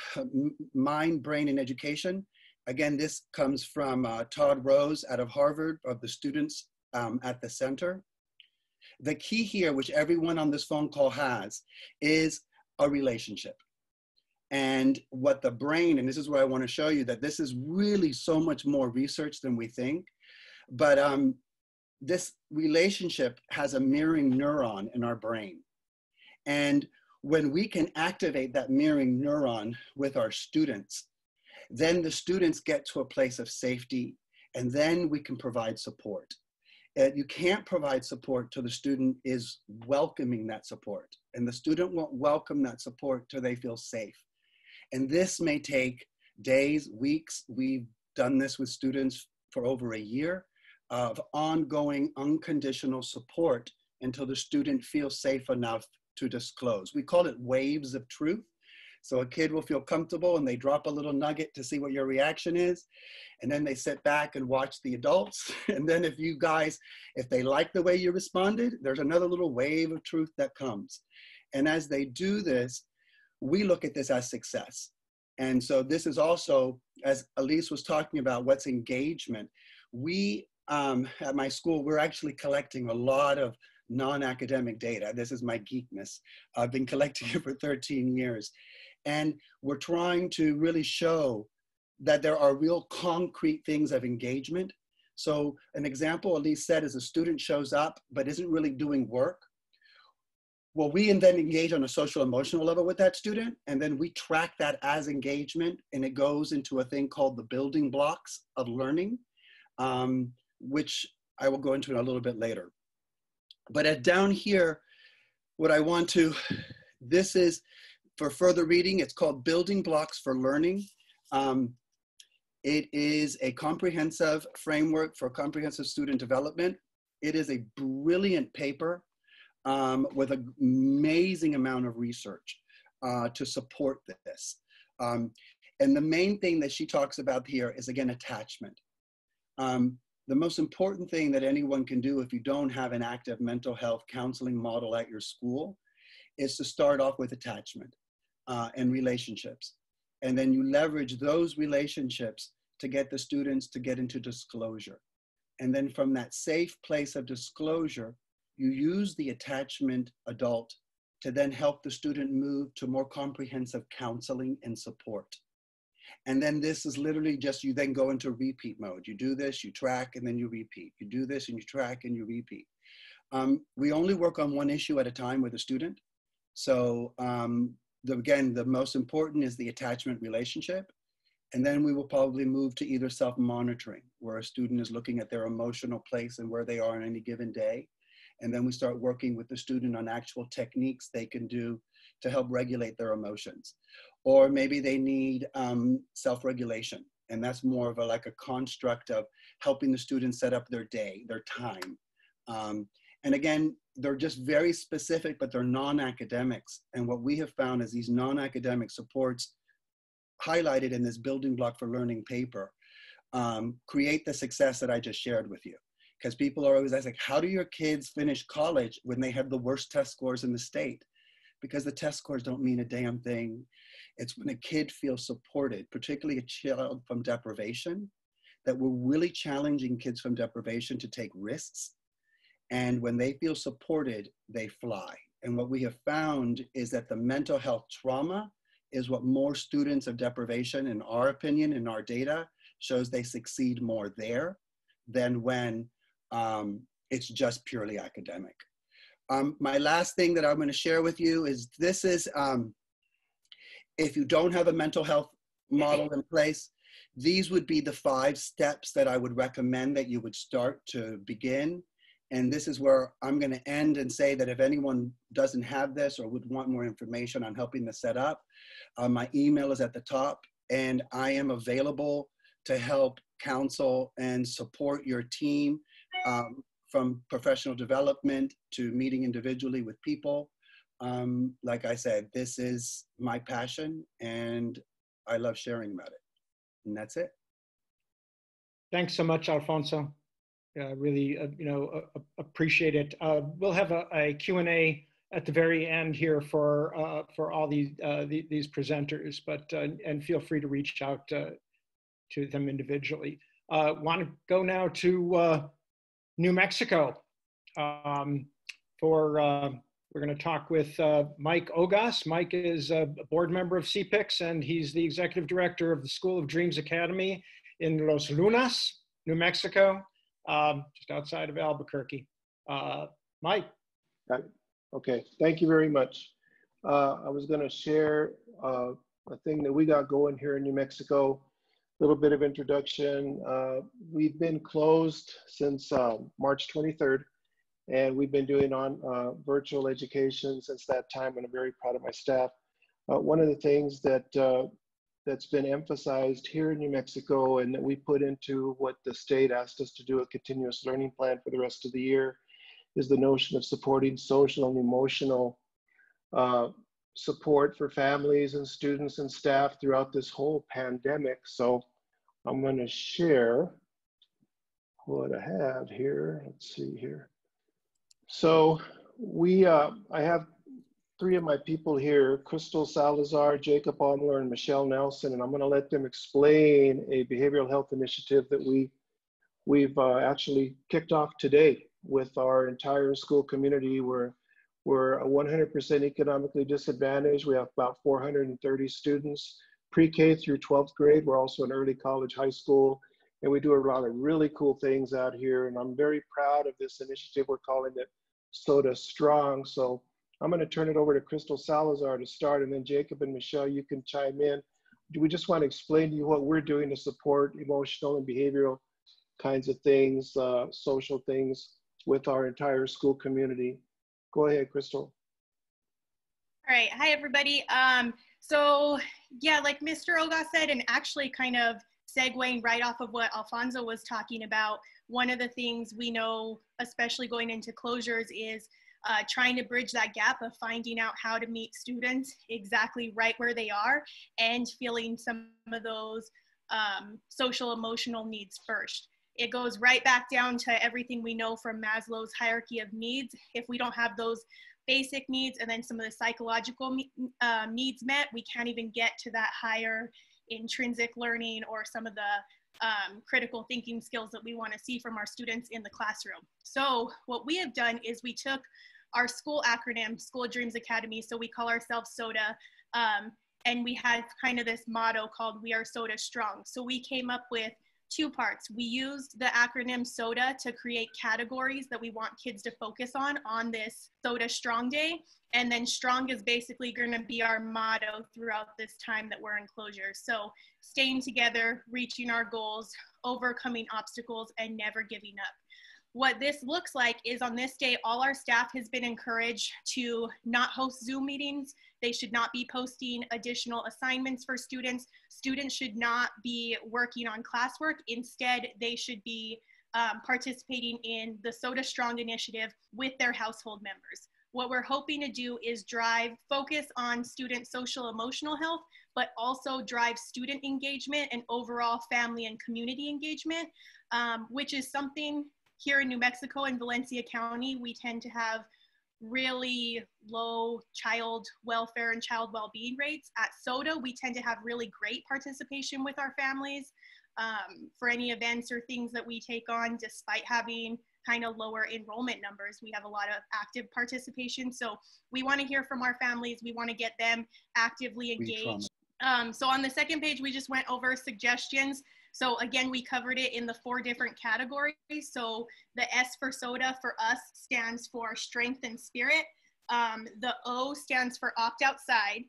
Mind, Brain, and Education. Again, this comes from Todd Rose out of Harvard, of the students at the center. The key here, which everyone on this phone call has, is a relationship. And what the brain, and this is what I want to show you, that this is really so much more research than we think, but this relationship has a mirroring neuron in our brain. And when we can activate that mirroring neuron with our students, then the students get to a place of safety, and then we can provide support. You can't provide support till the student is welcoming that support. And the student won't welcome that support till they feel safe. And this may take days, weeks. We've done this with students for over a year of ongoing unconditional support until the student feels safe enough to disclose. We call it waves of truth. So a kid will feel comfortable and they drop a little nugget to see what your reaction is. And then they sit back and watch the adults. And then if they like the way you responded, there's another little wave of truth that comes. And as they do this, we look at this as success. And so this is also, as Elise was talking about, what's engagement. We, at my school, we're actually collecting a lot of non-academic data. This is my geekness. I've been collecting it for 13 years. And we're trying to really show that there are real concrete things of engagement. So an example Elise said is a student shows up but isn't really doing work. Well, we then engage on a social emotional level with that student, and then we track that as engagement, and it goes into a thing called the building blocks of learning, which I will go into in a little bit later. But down here, what I want to, this is For further reading, it's called Building Blocks for Learning. It is a comprehensive framework for comprehensive student development. It is a brilliant paper with an amazing amount of research to support this. And the main thing that she talks about here is, again, attachment. The most important thing that anyone can do if you don't have an active mental health counseling model at your school is to start off with attachment and relationships. And then you leverage those relationships to get the students to get into disclosure. And then from that safe place of disclosure, you use the attachment adult to then help the student move to more comprehensive counseling and support. And then this is literally just, you then go into repeat mode. You do this, you track, and then you repeat. You do this and you track and you repeat. We only work on one issue at a time with a student. So again, the most important is the attachment relationship. And then we will probably move to either self-monitoring, where a student is looking at their emotional place and where they are on any given day. And then we start working with the student on actual techniques they can do to help regulate their emotions. Or maybe they need self-regulation. And that's more of like a construct of helping the student set up their day, their time. And again, they're just very specific, but they're non-academics. And what we have found is these non-academic supports highlighted in this Building Block for Learning paper create the success that I just shared with you. Because people are always asking, how do your kids finish college when they have the worst test scores in the state? Because the test scores don't mean a damn thing. It's when a kid feels supported, particularly a child from deprivation, that we're really challenging kids from deprivation to take risks. And when they feel supported, they fly. And what we have found is that the mental health trauma is what more students of deprivation, in our opinion, in our data, shows they succeed more there than when it's just purely academic. My last thing that I'm going to share with you is this is, if you don't have a mental health model in place, these would be the 5 steps that I would recommend that you would start to begin. And this is where I'm going to end and say that if anyone doesn't have this or would want more information on helping to set up, my email is at the top, and I am available to help counsel and support your team from professional development to meeting individually with people. Like I said, this is my passion and I love sharing about it. And that's it. Thanks so much, Alfonso. Really, appreciate it. We'll have a Q&A at the very end here for all these presenters, but and feel free to reach out to them individually. Want to go now to New Mexico. We're going to talk with Mike Ogas. Mike is a board member of CPICS, and he's the executive director of the School of Dreams Academy in Los Lunas, New Mexico, just outside of Albuquerque. Mike. Got it. Okay, thank you very much. I was going to share a thing that we got going here in New Mexico. A little bit of introduction. We've been closed since March 23rd, and we've been doing on virtual education since that time, and I'm very proud of my staff. One of the things that that's been emphasized here in New Mexico, and that we put into what the state asked us to do, a continuous learning plan for the rest of the year, is the notion of supporting social and emotional support for families and students and staff throughout this whole pandemic. So I'm going to share what I have here. Let's see here. So I have 3 of my people here, Crystal Salazar, Jacob Omler, and Michelle Nelson, and I'm going to let them explain a behavioral health initiative that we've actually kicked off today with our entire school community. We're 100% economically disadvantaged. We have about 430 students, pre-K through 12th grade. We're also an early college, high school, and we do a lot of really cool things out here. And I'm very proud of this initiative. We're calling it Soda Strong. So I'm going to turn it over to Crystal Salazar to start, and then Jacob and Michelle, you can chime in. We just want to explain to you what we're doing to support emotional and behavioral kinds of things, social things with our entire school community. Go ahead, Crystal. All right, hi everybody. So yeah, like Mr. Oga said, and actually kind of segueing right off of what Alfonso was talking about, one of the things we know, especially going into closures, is trying to bridge that gap of finding out how to meet students exactly right where they are and feeling some of those social emotional needs first. It goes right back down to everything we know from Maslow's hierarchy of needs. If we don't have those basic needs and then some of the psychological needs met, we can't even get to that higher intrinsic learning or some of the critical thinking skills that we want to see from our students in the classroom. So what we have done is we took our school acronym, School of Dreams Academy, so we call ourselves SODA, and we had kind of this motto called We Are SODA Strong. So we came up with two parts. We used the acronym SODA to create categories that we want kids to focus on this SODA Strong Day. And then strong is basically going to be our motto throughout this time that we're in closure. So staying together, reaching our goals, overcoming obstacles, and never giving up. What this looks like is on this day, all our staff has been encouraged to not host Zoom meetings. They should not be posting additional assignments for students. Students should not be working on classwork. Instead, they should be participating in the SODA Strong initiative with their household members. What we're hoping to do is drive focus on student social emotional health, but also drive student engagement and overall family and community engagement, which is something here in New Mexico and Valencia County, we tend to have really low child welfare and child well-being rates. At SODA, we tend to have really great participation with our families for any events or things that we take on, despite having kind of lower enrollment numbers. We have a lot of active participation. So we want to hear from our families. We want to get them actively engaged. So on the second page, we just went over suggestions. So again, we covered it in the 4 different categories. So the S for SODA for us stands for strength and spirit. The O stands for opt outside.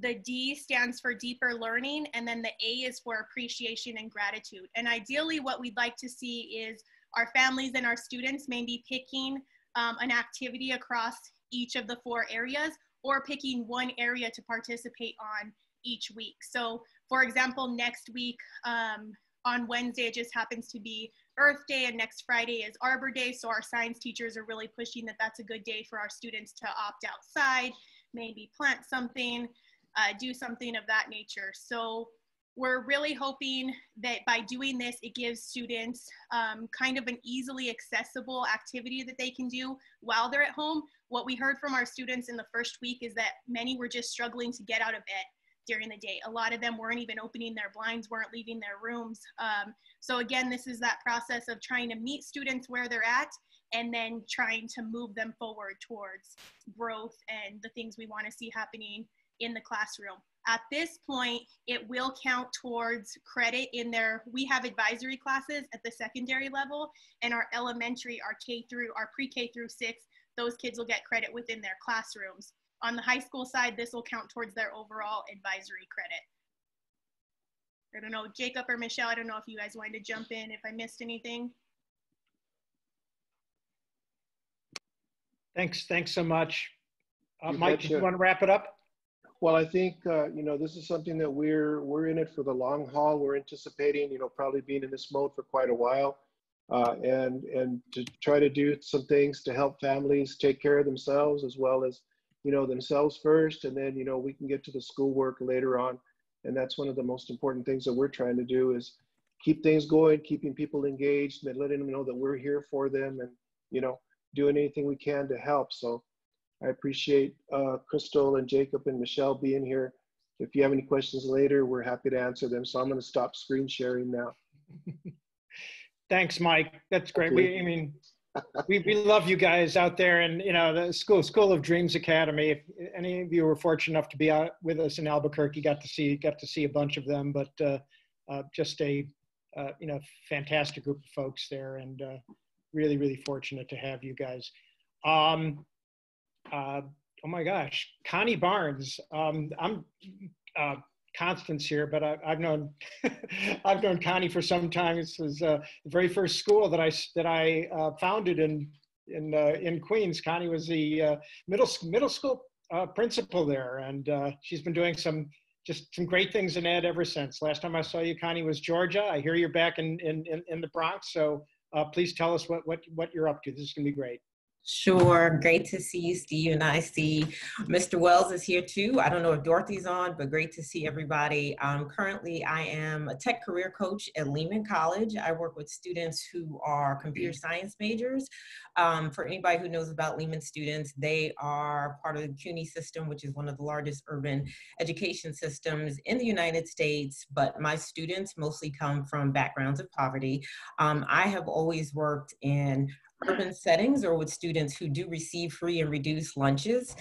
The D stands for deeper learning. And then the A is for appreciation and gratitude. And ideally what we'd like to see is our families and our students maybe picking an activity across each of the 4 areas, or picking one area to participate on each week. So for example, next week, on Wednesday, it just happens to be Earth Day, and next Friday is Arbor Day. So our science teachers are really pushing that that's a good day for our students to opt outside, maybe plant something, do something of that nature. So we're really hoping that by doing this, it gives students kind of an easily accessible activity that they can do while they're at home. What we heard from our students in the first week is that many were just struggling to get out of bed during the day. A lot of them weren't even opening their blinds, weren't leaving their rooms. So again, this is that process of trying to meet students where they're at and then trying to move them forward towards growth and the things we want to see happening in the classroom. At this point, it will count towards credit in their, we have advisory classes at the secondary level, and our elementary, our pre-K through 6, those kids will get credit within their classrooms. On the high school side, this will count towards their overall advisory credit. I don't know, Jacob or Michelle, I don't know if you guys wanted to jump in if I missed anything. Thanks so much. Mike, do you want to wrap it up? Well, I think, you know, this is something that we're in it for the long haul. We're anticipating, you know, probably being in this mode for quite a while, and to try to do some things to help families take care of themselves as well as, you know, themselves first, and then, you know, we can get to the schoolwork later on. And that's one of the most important things that we're trying to do is keep things going, keeping people engaged, and letting them know that we're here for them, and, you know, doing anything we can to help. So I appreciate Crystal and Jacob and Michelle being here. If you have any questions later, we're happy to answer them. So I'm going to stop screen sharing now. Thanks, Mike. That's great. Okay. We love you guys out there, and you know, the School of Dreams Academy. If any of you were fortunate enough to be out with us in Albuquerque, got to see a bunch of them. But just a you know, fantastic group of folks there, and really fortunate to have you guys. Oh my gosh, Connie Barnes. I'm Constance here, but I've known I've known Connie for some time. This was the very first school that I founded in Queens. Connie was the middle school principal there, and she's been doing some great things in ed ever since. Last time I saw you, Connie, was Georgia. I hear you're back in the Bronx, so please tell us what you're up to. This is going to be great. Sure. Great to see you, Steve. And I see Mr. Wells is here too. I don't know if Dorothy's on, but great to see everybody. Currently, I am a tech career coach at Lehman College. I work with students who are computer science majors. For anybody who knows about Lehman students, they are part of the CUNY system, which is one of the largest urban education systems in the United States. But my students mostly come from backgrounds of poverty. I have always worked in urban settings or with students who do receive free and reduced lunches.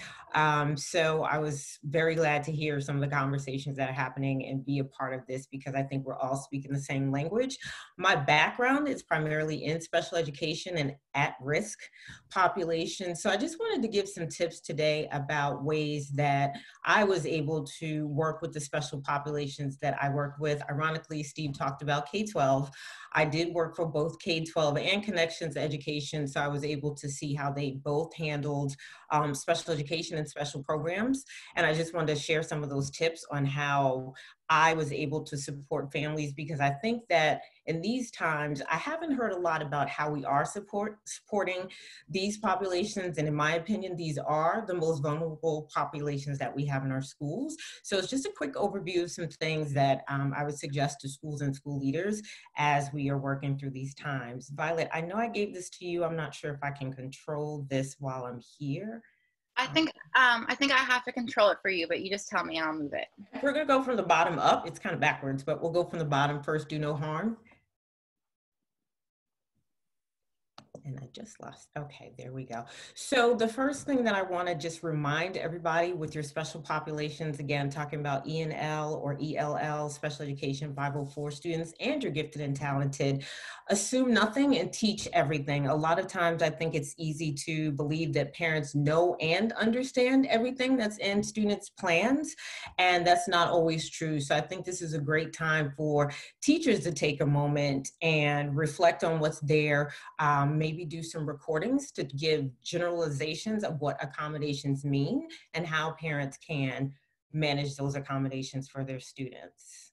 So I was very glad to hear some of the conversations that are happening and be a part of this, because I think we're all speaking the same language. My background is primarily in special education and at-risk populations. So I just wanted to give some tips today about ways that I was able to work with the special populations that I worked with. Ironically, Steve talked about K-12. I did work for both K-12 and Connections Education, so I was able to see how they both handled special education and special programs. And I just wanted to share some of those tips on how I was able to support families, because I think that in these times, I haven't heard a lot about how we are supporting these populations. And in my opinion, these are the most vulnerable populations that we have in our schools. So it's just a quick overview of some things that I would suggest to schools and school leaders as we are working through these times. Violet, I know I gave this to you. I'm not sure if I can control this while I'm here. I think I have to control it for you, but you just tell me and I'll move it. We're gonna go from the bottom up. It's kind of backwards, but we'll go from the bottom first, do no harm. And I just lost, okay, there we go. So the first thing that I want to just remind everybody with your special populations, again, talking about ENL or ELL, special education 504 students, and your gifted and talented, assume nothing and teach everything. A lot of times I think it's easy to believe that parents know and understand everything that's in students' plans, and that's not always true. So I think this is a great time for teachers to take a moment and reflect on what's there, maybe do some recordings to give generalizations of what accommodations mean and how parents can manage those accommodations for their students.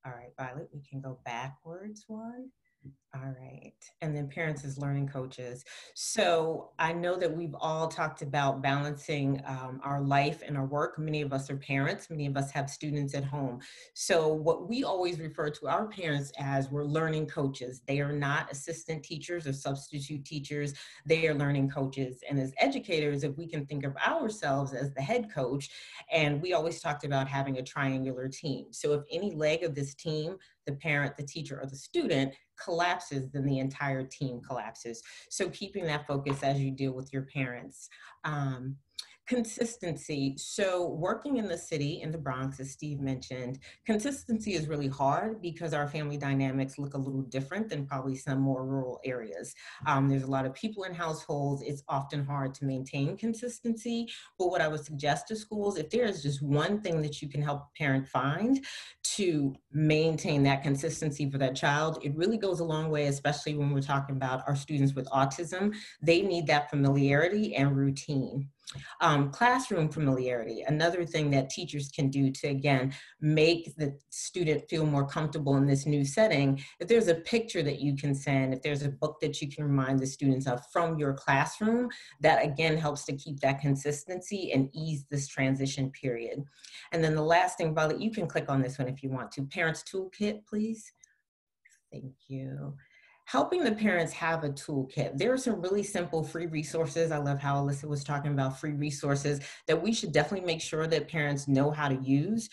All right, Violet, we can go backwards one. All right, and then parents as learning coaches. So I know that we've all talked about balancing our life and our work. Many of us are parents, many of us have students at home. So what we always refer to our parents as, we're learning coaches. They are not assistant teachers or substitute teachers, they are learning coaches. And as educators, if we can think of ourselves as the head coach, and we always talked about having a triangular team. So if any leg of this team, the parent, the teacher, or the student collapses, then the entire team collapses. So keeping that focus as you deal with your parents. Consistency. So working in the city, in the Bronx, as Steve mentioned, consistency is really hard because our family dynamics look a little different than probably some more rural areas. There's a lot of people in households. It's often hard to maintain consistency. But what I would suggest to schools, if there is just one thing that you can help a parent find to maintain that consistency for that child, it really goes a long way, especially when we're talking about our students with autism. They need that familiarity and routine. Classroom familiarity, another thing that teachers can do to, again, make the student feel more comfortable in this new setting. If there's a picture that you can send, if there's a book that you can remind the students of from your classroom, that again helps to keep that consistency and ease this transition period. And then the last thing, Violet, you can click on this one if you want to. Parents Toolkit, please. Thank you. Helping the parents have a toolkit. There are some really simple free resources. I love how Alyssa was talking about free resources that we should definitely make sure that parents know how to use.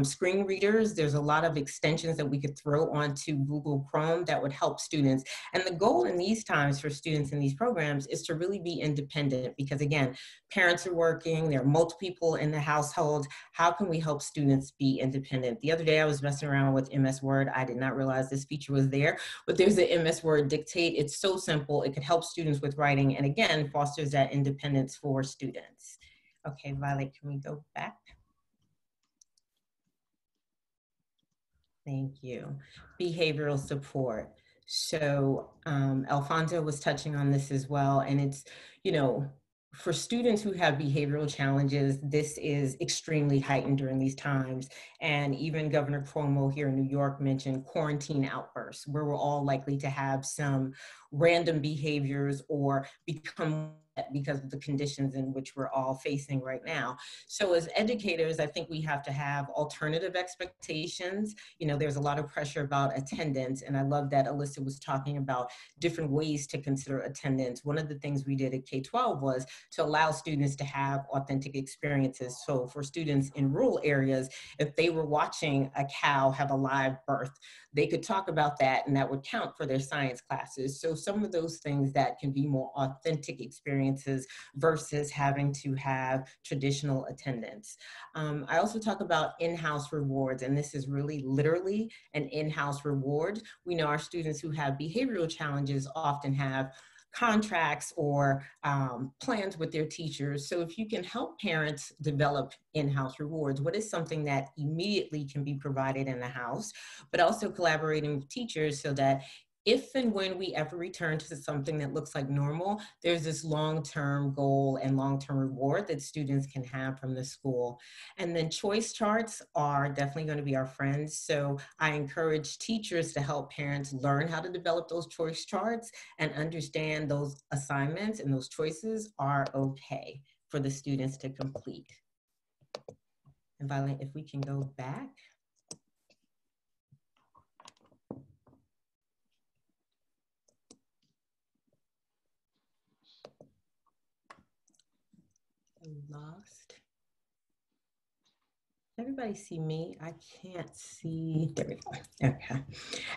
Screen readers, there's a lot of extensions that we could throw onto Google Chrome that would help students. And the goal in these times for students in these programs is to really be independent, because again, parents are working, there are multiple people in the household. How can we help students be independent? The other day I was messing around with MS Word. I did not realize this feature was there, but there's an MS Word Dictate. It's so simple. It could help students with writing, and again, fosters that independence for students. Okay, Violet, can we go back? Thank you. Behavioral support. So Alfonso was touching on this as well, and it's, you know, for students who have behavioral challenges, this is extremely heightened during these times. And even Governor Cuomo here in New York mentioned quarantine outbursts, where we're all likely to have some random behaviors or become because of the conditions in which we're all facing right now. So as educators, I think we have to have alternative expectations. You know, there's a lot of pressure about attendance, and I love that Alyssa was talking about different ways to consider attendance. One of the things we did at K-12 was to allow students to have authentic experiences. So for students in rural areas, if they were watching a cow have a live birth, they could talk about that and that would count for their science classes. So some of those things that can be more authentic experiences versus having to have traditional attendance. I also talk about in-house rewards, and this is really literally an in-house reward. We know our students who have behavioral challenges often have contracts or plans with their teachers. So if you can help parents develop in-house rewards, what is something that immediately can be provided in the house, but also collaborating with teachers so that if and when we ever return to something that looks like normal, there's this long-term goal and long-term reward that students can have from the school. And then choice charts are definitely going to be our friends. So I encourage teachers to help parents learn how to develop those choice charts and understand those assignments and those choices are okay for the students to complete. And Violet, if we can go back. Lost. Everybody see me? I can't see. There we go. Okay.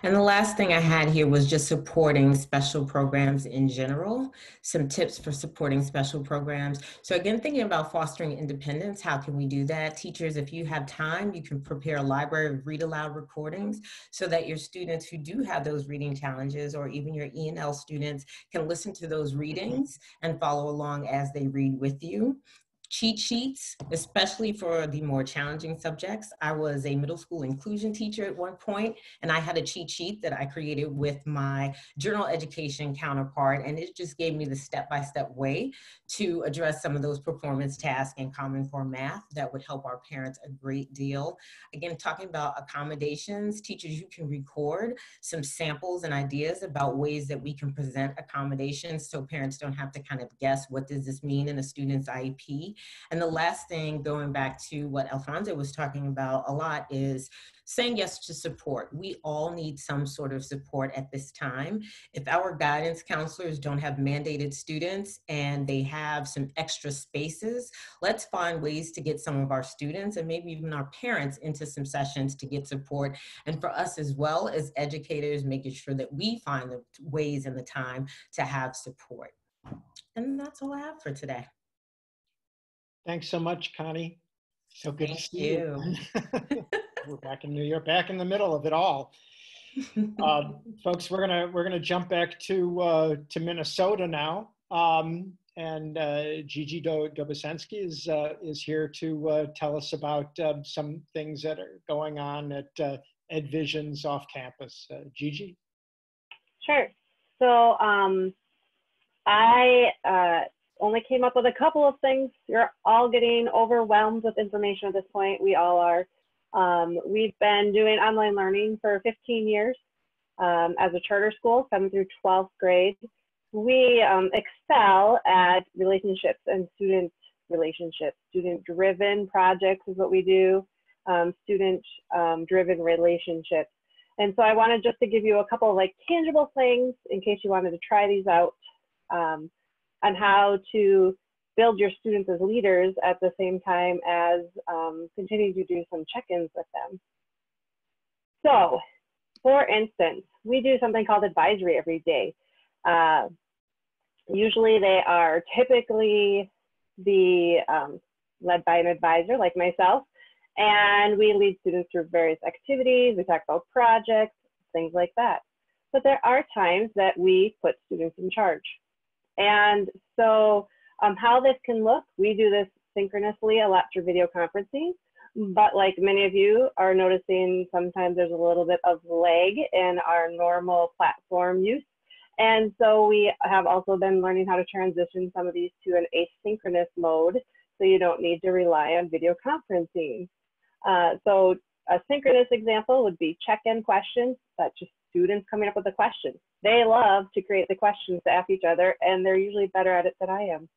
And the last thing I had here was just supporting special programs in general, some tips for supporting special programs. So again, thinking about fostering independence, how can we do that? Teachers, if you have time, you can prepare a library of read aloud recordings so that your students who do have those reading challenges, or even your E&L students, can listen to those readings and follow along as they read with you. Cheat sheets, especially for the more challenging subjects. I was a middle school inclusion teacher at one point, and I had a cheat sheet that I created with my general education counterpart, and it just gave me the step-by-step way to address some of those performance tasks in Common Core math that would help our parents a great deal. Again, talking about accommodations, teachers, you can record some samples and ideas about ways that we can present accommodations so parents don't have to kind of guess, what does this mean in a student's IEP? And the last thing, going back to what Alfonso was talking about a lot, is saying yes to support. We all need some sort of support at this time. If our guidance counselors don't have mandated students and they have some extra spaces, let's find ways to get some of our students and maybe even our parents into some sessions to get support. And for us as well as educators, making sure that we find the ways and the time to have support. And that's all I have for today. Thanks so much, Connie. So good to see you. We're back in New York, back in the middle of it all. Folks, we're gonna jump back to Minnesota now, and Gigi Dobosensky is here to tell us about some things that are going on at EdVisions off campus. Gigi. Sure. So I only came up with a couple of things. You're all getting overwhelmed with information at this point. We all are. We've been doing online learning for 15 years as a charter school, 7th through 12th grade. We excel at relationships and student relationships. Student-driven projects is what we do, student-driven relationships. And so I wanted just to give you a couple of like tangible things in case you wanted to try these out. On how to build your students as leaders at the same time as continuing to do some check-ins with them. So, for instance, we do something called advisory every day. Usually they are typically led by an advisor like myself, and we lead students through various activities. We talk about projects, things like that. But there are times that we put students in charge. And so how this can look, we do this synchronously a lot through video conferencing, but like many of you are noticing, sometimes there's a little bit of lag in our normal platform use. And so we have also been learning how to transition some of these to an asynchronous mode, so you don't need to rely on video conferencing. So a synchronous example would be check-in questions. That's just students coming up with the questions. They love to create the questions to ask each other, and they're usually better at it than I am.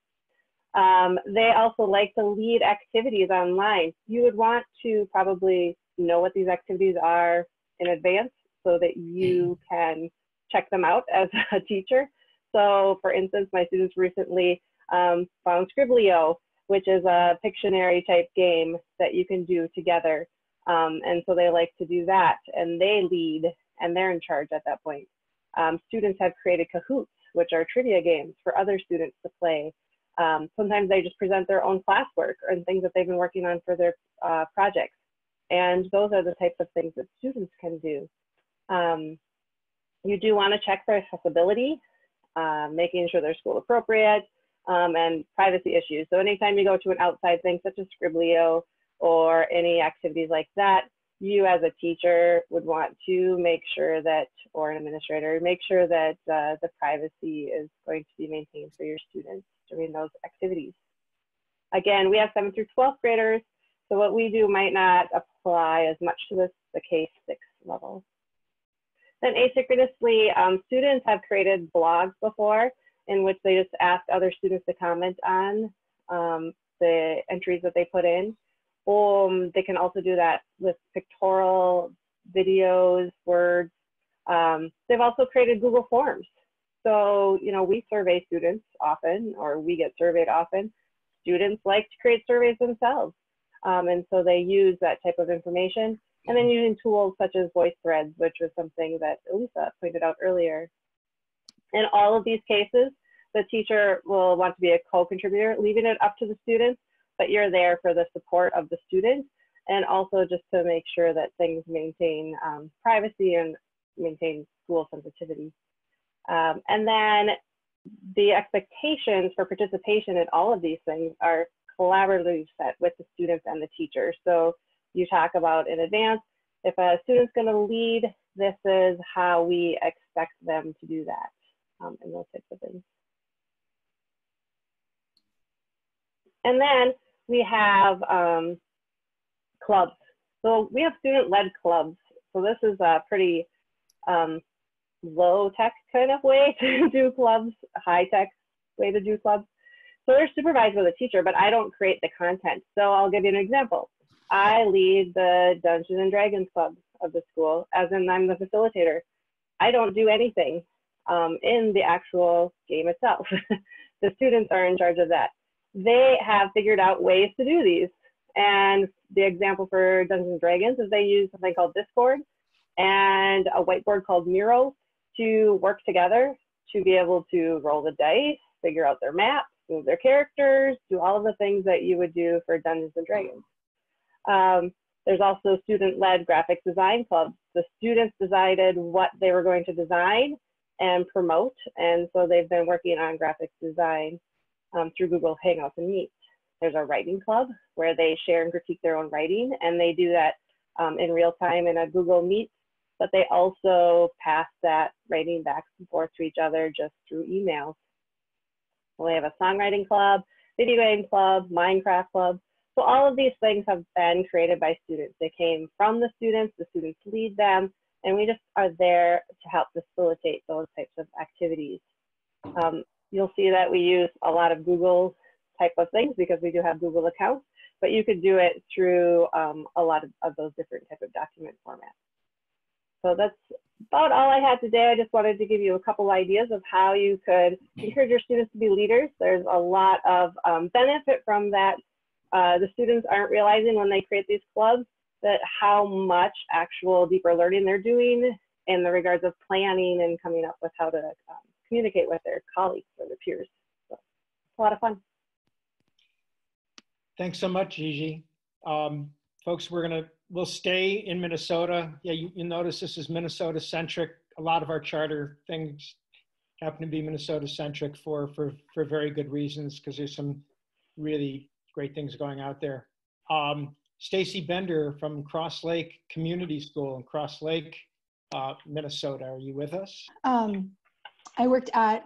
They also like to lead activities online. You would want to probably know what these activities are in advance so that you can check them out as a teacher. So for instance, my students recently found Scriblio, which is a Pictionary type game that you can do together. And so they like to do that, and they lead, and they're in charge at that point. Students have created Kahoots, which are trivia games for other students to play. Sometimes they just present their own classwork and things that they've been working on for their projects. And those are the types of things that students can do. You do want to check for accessibility, making sure they're school appropriate, and privacy issues. So anytime you go to an outside thing such as Scriblio or any activities like that, you as a teacher would want to make sure that, or an administrator, make sure that the privacy is going to be maintained for your students during those activities. Again, we have 7th through 12th graders, so what we do might not apply as much to the K-6 level. Then asynchronously, students have created blogs before in which they just ask other students to comment on the entries that they put in. They can also do that with pictorial videos, words. They've also created Google Forms. So, you know, we survey students often, or we get surveyed often. Students like to create surveys themselves. And so they use that type of information. And then using tools such as Voicethread, which was something that Elisa pointed out earlier. In all of these cases, the teacher will want to be a co-contributor, leaving it up to the students, but you're there for the support of the students, and also just to make sure that things maintain privacy and maintain school sensitivity. And then the expectations for participation in all of these things are collaboratively set with the students and the teacher. So you talk about in advance, if a student's going to lead, this is how we expect them to do that, and those types of things. And then we have clubs. So we have student-led clubs. So this is a pretty low-tech kind of way to do clubs, high-tech way to do clubs. So they're supervised with a teacher, but I don't create the content. So I'll give you an example. I lead the Dungeons and Dragons club of the school, as in I'm the facilitator. I don't do anything in the actual game itself. The students are in charge of that. They have figured out ways to do these. And the example for Dungeons and Dragons is they use something called Discord and a whiteboard called Miro to work together to be able to roll the dice, figure out their maps, move their characters, do all of the things that you would do for Dungeons and Dragons. There's also student-led graphic design clubs. The students decided what they were going to design and promote, and so they've been working on graphics design through Google Hangouts and Meet. There's a writing club where they share and critique their own writing, and they do that in real time in a Google Meet, but they also pass that writing back and forth to each other just through emails. Well, they have a songwriting club, video game club, Minecraft club. So all of these things have been created by students. They came from the students lead them, and we just are there to help facilitate those types of activities. You'll see that we use a lot of Google type of things because we do have Google accounts, but you could do it through a lot of those different type of document formats. So that's about all I had today. I just wanted to give you a couple ideas of how you could encourage your students to be leaders. There's a lot of benefit from that. The students aren't realizing when they create these clubs that how much actual deeper learning they're doing in the regards of planning and coming up with how to communicate with their colleagues or their peers. So it's a lot of fun. Thanks so much, Gigi. Folks, we'll stay in Minnesota. Yeah, you notice this is Minnesota centric. A lot of our charter things happen to be Minnesota centric for very good reasons, because there's some really great things going out there. Stacey Bender from Cross Lake Community School in Cross Lake, Minnesota. Are you with us? I worked at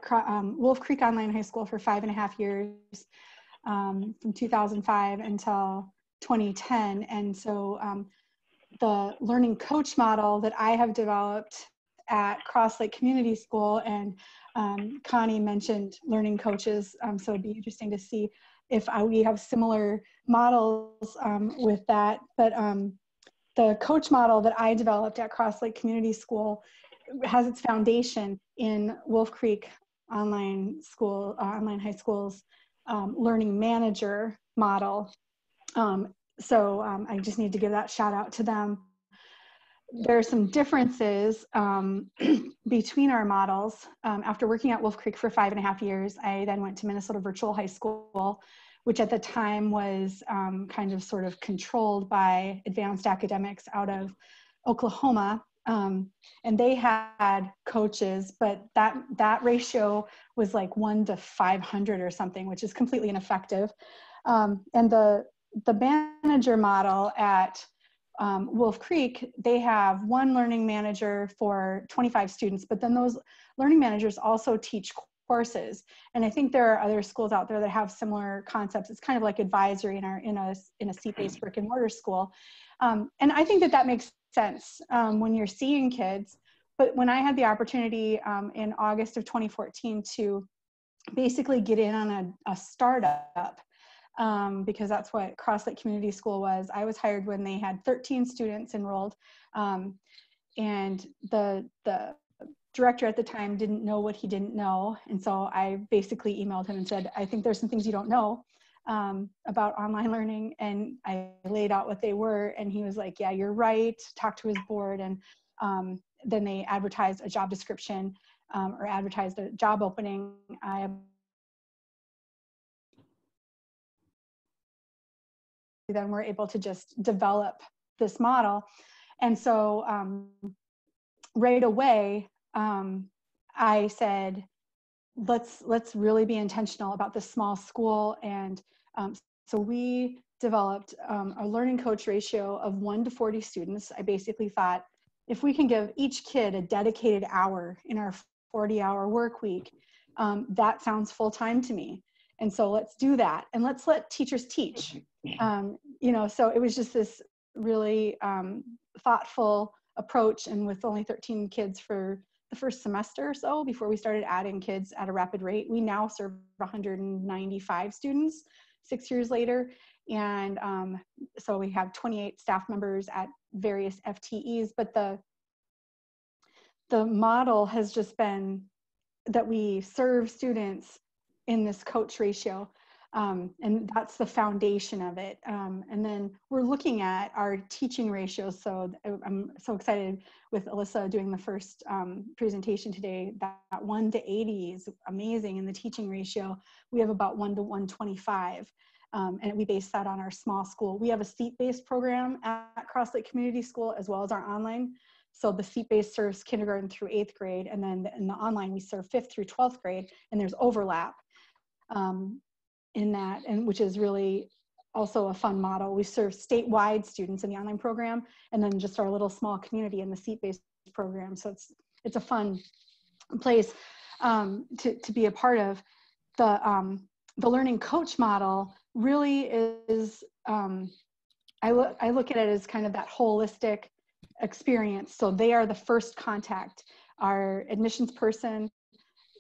Wolf Creek Online High School for 5.5 years, from 2005 until 2010. And so the learning coach model that I have developed at Cross Lake Community School, and Connie mentioned learning coaches, so it'd be interesting to see if we have similar models with that. But the coach model that I developed at Cross Lake Community School has its foundation in Wolf Creek Online School, Online High School's learning manager model. So I just need to give that shout out to them. There are some differences between our models. After working at Wolf Creek for 5.5 years, I then went to Minnesota Virtual High School, which at the time was kind of sort of controlled by advanced academics out of Oklahoma. And they had coaches, but that ratio was like 1 to 500 or something, which is completely ineffective. And the manager model at Wolf Creek, they have one learning manager for 25 students, but then those learning managers also teach courses. And I think there are other schools out there that have similar concepts. It's kind of like advisory in a seat-based brick and mortar school. And I think that makes sense when you're seeing kids. But when I had the opportunity in August of 2014 to basically get in on a startup, because that's what Cross Lake Community School was. I was hired when they had 13 students enrolled, and the director at the time didn't know what he didn't know. And so I basically emailed him and said, I think there's some things you don't know about online learning. And I laid out what they were. And he was like, yeah, you're right. Talk to his board. And then they advertised a job description or advertised a job opening. Then we're able to just develop this model. And so right away, I said, let's really be intentional about this small school. And so we developed a learning coach ratio of 1 to 40 students. I basically thought, if we can give each kid a dedicated hour in our 40-hour work week, that sounds full-time to me. And so let's do that. And let's let teachers teach. So it was just this really thoughtful approach. And with only 13 kids for the first semester or so, before we started adding kids at a rapid rate, we now serve 195 students 6 years later. And so we have 28 staff members at various FTEs, but the model has just been that we serve students in this coach ratio. And that's the foundation of it. And then we're looking at our teaching ratios. So I'm so excited with Alyssa doing the first presentation today. That 1 to 80 is amazing in the teaching ratio. We have about 1 to 125. And we base that on our small school. We have a seat-based program at Cross Lake Community School as well as our online. So the seat-based serves kindergarten through 8th grade. And then in the online, we serve 5th through 12th grade. And there's overlap in that, and which is really also a fun model. We serve statewide students in the online program, and then just our little small community in the seat-based program. So it's a fun place to be a part of. The learning coach model really is, I look at it as kind of that holistic experience. So they are the first contact. Our admissions person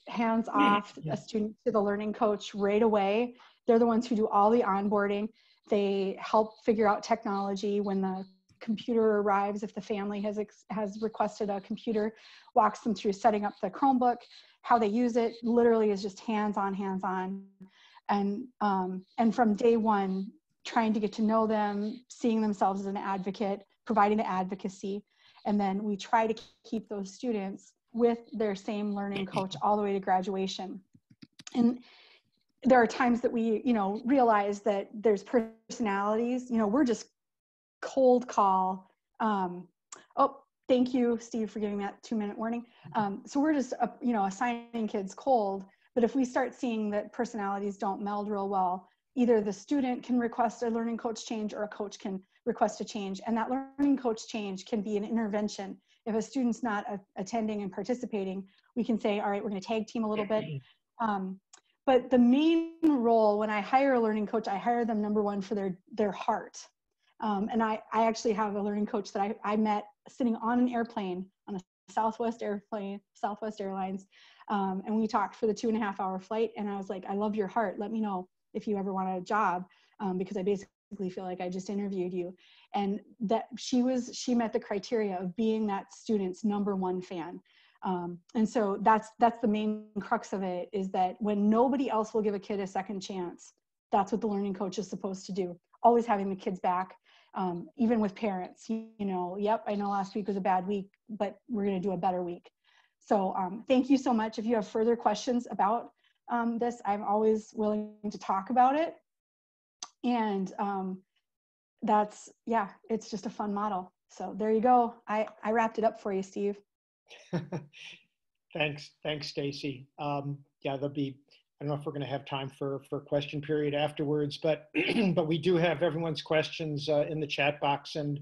hands off a student to the learning coach right away. They're the ones who do all the onboarding. They help figure out technology when the computer arrives. If the family has requested a computer, walks them through setting up the Chromebook, how they use it. Literally is just hands-on. And from day one, trying to get to know them, seeing themselves as an advocate, providing the advocacy. And then we try to keep those students with their same learning coach all the way to graduation. And there are times that we, realize that there's personalities, we're just cold call. Oh, thank you, Steve, for giving me that 2-minute warning. So we're just, assigning kids cold. But if we start seeing that personalities don't meld real well, either the student can request a learning coach change or a coach can request a change. And that learning coach change can be an intervention. If a student's not attending and participating, we can say, all right, we're going to tag team a little bit. But the main role when I hire a learning coach, I hire them, number one, for their heart. And I actually have a learning coach that I met sitting on an airplane, on a Southwest Airlines. And we talked for the 2.5-hour flight. And I was like, I love your heart. Let me know if you ever want a job, because I basically feel like I just interviewed you. And that she met the criteria of being that student's #1 fan. And so that's the main crux of it, is that when nobody else will give a kid a second chance, that's what the learning coach is supposed to do. Always having the kids back, even with parents, yep, I know last week was a bad week, but we're going to do a better week. So thank you so much. If you have further questions about this, I'm always willing to talk about it. And it's just a fun model. So there you go. I wrapped it up for you, Steve. Thanks, Stacey. There'll be, I don't know if we're going to have time for a question period afterwards, but but we do have everyone's questions in the chat box, and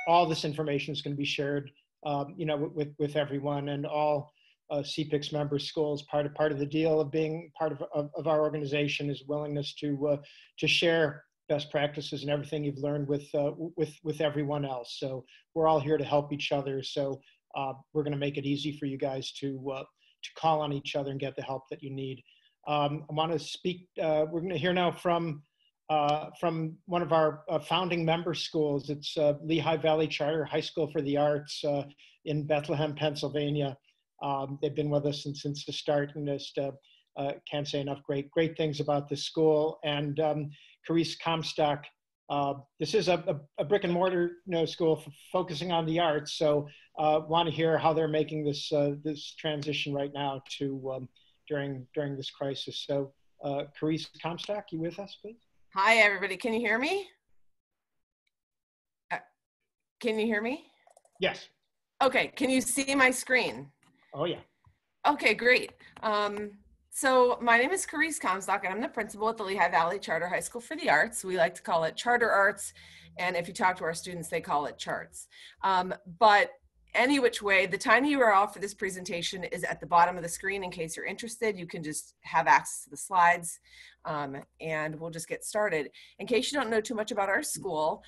all this information is going to be shared, with everyone, and all CPICS member schools. Part of the deal of being part of our organization is willingness to share best practices and everything you've learned with everyone else. So we're all here to help each other. So we're going to make it easy for you guys to call on each other and get the help that you need. I want to speak. We're going to hear now from one of our founding member schools. It's Lehigh Valley Charter High School for the Arts in Bethlehem, Pennsylvania. They've been with us since the start, and just can't say enough great things about this school. And Carice Comstock. This is a brick and mortar school focusing on the arts. So want to hear how they're making this transition right now to during this crisis. So Carice Comstock, you with us, please? Hi, everybody. Can you hear me? Can you hear me? Yes. Okay. Can you see my screen? Oh, yeah. Okay, great. So my name is Carice Comstock, and I'm the principal at the Lehigh Valley Charter High School for the Arts. We like to call it Charter Arts, and if you talk to our students, they call it Charts. But any which way, the tiny URL for this presentation is at the bottom of the screen. In case you're interested, you can just have access to the slides, and we'll just get started. In case you don't know too much about our school,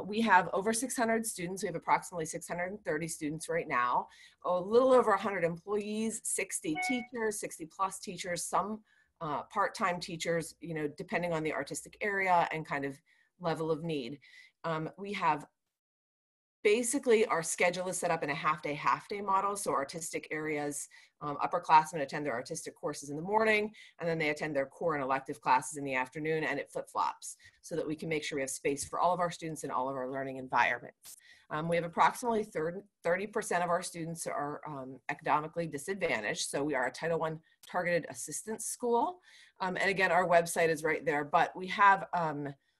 we have over 600 students. We have approximately 630 students right now, a little over 100 employees, 60 teachers, 60 plus teachers, some part-time teachers, depending on the artistic area and kind of level of need. We have basically, our schedule is set up in a half-day model. So artistic areas, upperclassmen attend their artistic courses in the morning, and then they attend their core and elective classes in the afternoon, and it flip-flops so that we can make sure we have space for all of our students in all of our learning environments. We have approximately 30% of our students are economically disadvantaged. So we are a Title I targeted assistance school. And again, our website is right there, but we have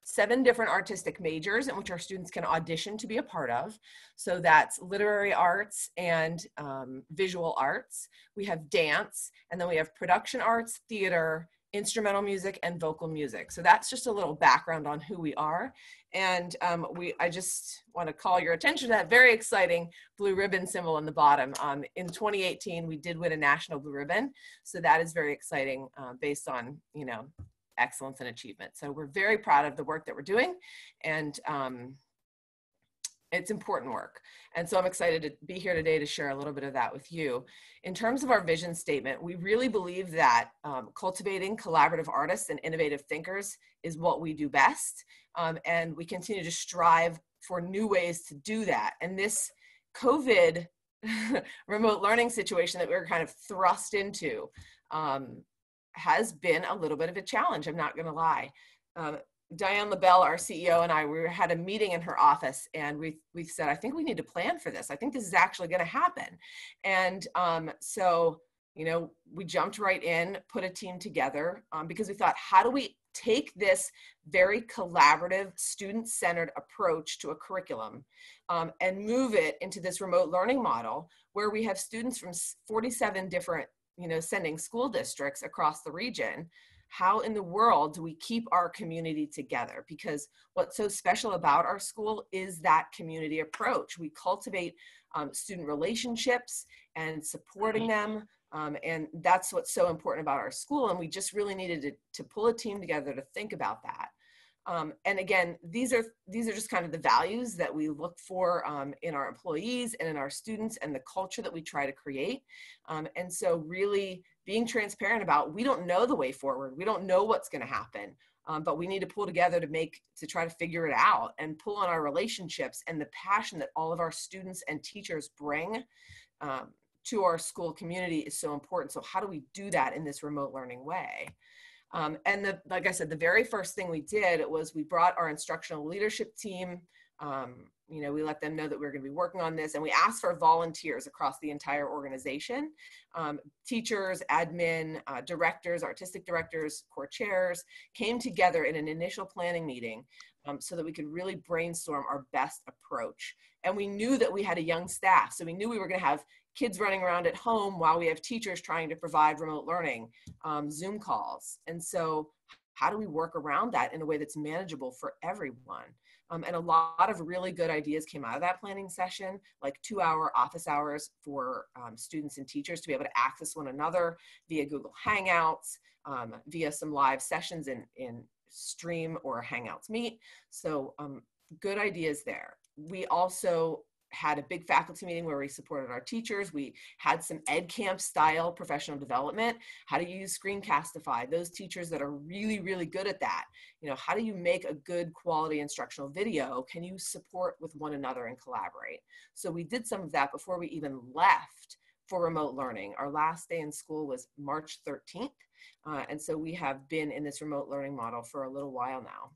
7 different artistic majors in which our students can audition to be a part of. So that's literary arts and visual arts. We have dance, and then we have production arts, theater, instrumental music, and vocal music. So that's just a little background on who we are. And I just want to call your attention to that very exciting blue ribbon symbol in the bottom. In 2018, we did win a national blue ribbon. So that is very exciting based on, excellence and achievement. So we're very proud of the work that we're doing, and it's important work. And so I'm excited to be here today to share a little bit of that with you. In terms of our vision statement, we really believe that cultivating collaborative artists and innovative thinkers is what we do best. And we continue to strive for new ways to do that. And this COVID remote learning situation that we're kind of thrust into has been a little bit of a challenge, I'm not gonna lie. Diane LaBelle, our CEO, and I, we had a meeting in her office, and we said, I think we need to plan for this. I think this is actually gonna happen. And so, we jumped right in, put a team together, because we thought, how do we take this very collaborative, student-centered approach to a curriculum and move it into this remote learning model where we have students from 47 different sending school districts across the region. how in the world do we keep our community together? Because what's so special about our school is that community approach. We cultivate student relationships and supporting them. And that's what's so important about our school. And we just really needed to pull a team together to think about that. And again, these are just kind of the values that we look for in our employees and in our students, and the culture that we try to create. And so really being transparent about, we don't know the way forward. We don't know what's going to happen, but we need to pull together to try to figure it out, and pull on our relationships and the passion that all of our students and teachers bring to our school community is so important. So how do we do that in this remote learning way? And like I said, the very first thing we did was we brought our instructional leadership team. We let them know that we were going to be working on this, and we asked for volunteers across the entire organization. Teachers, admin, directors, artistic directors, core chairs came together in an initial planning meeting so that we could really brainstorm our best approach. And we knew that we had a young staff, so we knew we were going to have kids running around at home while we have teachers trying to provide remote learning, Zoom calls. And so how do we work around that in a way that's manageable for everyone? And a lot of really good ideas came out of that planning session, like 2-hour office hours for students and teachers to be able to access one another via Google Hangouts, via some live sessions in Stream or Hangouts Meet. So good ideas there. We also had a big faculty meeting where we supported our teachers. We had some ed camp style professional development, how to use Screencastify, those teachers that are really, really good at that. How do you make a good quality instructional video? Can you support with one another and collaborate? So we did some of that before we even left for remote learning. Our last day in school was March 13th. And so we have been in this remote learning model for a little while now.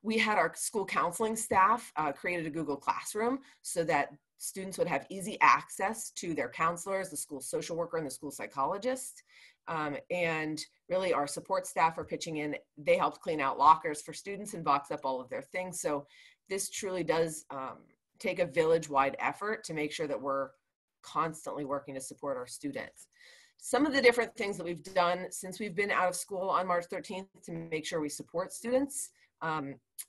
We had our school counseling staff created a Google Classroom so that students would have easy access to their counselors, the school social worker, and the school psychologist. And really our support staff are pitching in. They helped clean out lockers for students and box up all of their things. So this truly does take a village-wide effort to make sure that we're constantly working to support our students. Some of the different things that we've done since we've been out of school on March 13th to make sure we support students.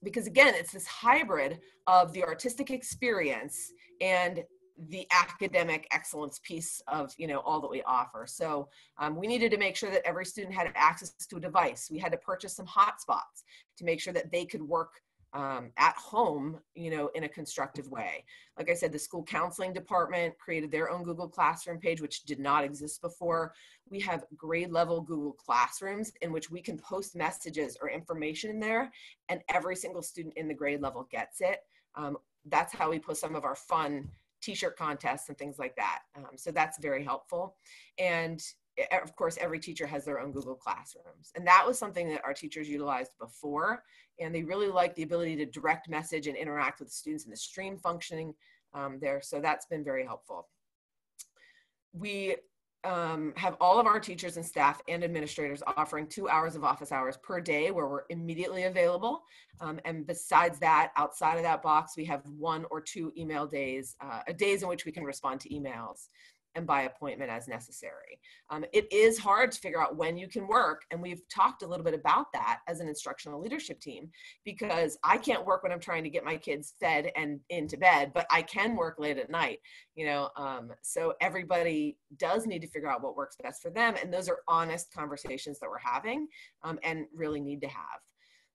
Because again, it's this hybrid of the artistic experience and the academic excellence piece of all that we offer. So we needed to make sure that every student had access to a device. We had to purchase some hotspots to make sure that they could work at home, in a constructive way. Like I said, the school counseling department created their own Google Classroom page, which did not exist before. We have grade level Google Classrooms in which we can post messages or information in there, and every single student in the grade level gets it. That's how we put some of our fun t-shirt contests and things like that. So that's very helpful. And of course, every teacher has their own Google Classrooms. And that was something that our teachers utilized before. And they really like the ability to direct message and interact with students in the stream functioning there. So that's been very helpful. We have all of our teachers and staff and administrators offering 2 hours of office hours per day where we're immediately available. And besides that, outside of that box, we have 1 or 2 email days, days in which we can respond to emails and by appointment as necessary. It is hard to figure out when you can work, and we've talked a little bit about that as an instructional leadership team, because I can't work when I'm trying to get my kids fed and into bed, but I can work late at night, so everybody does need to figure out what works best for them, and those are honest conversations that we're having and really need to have.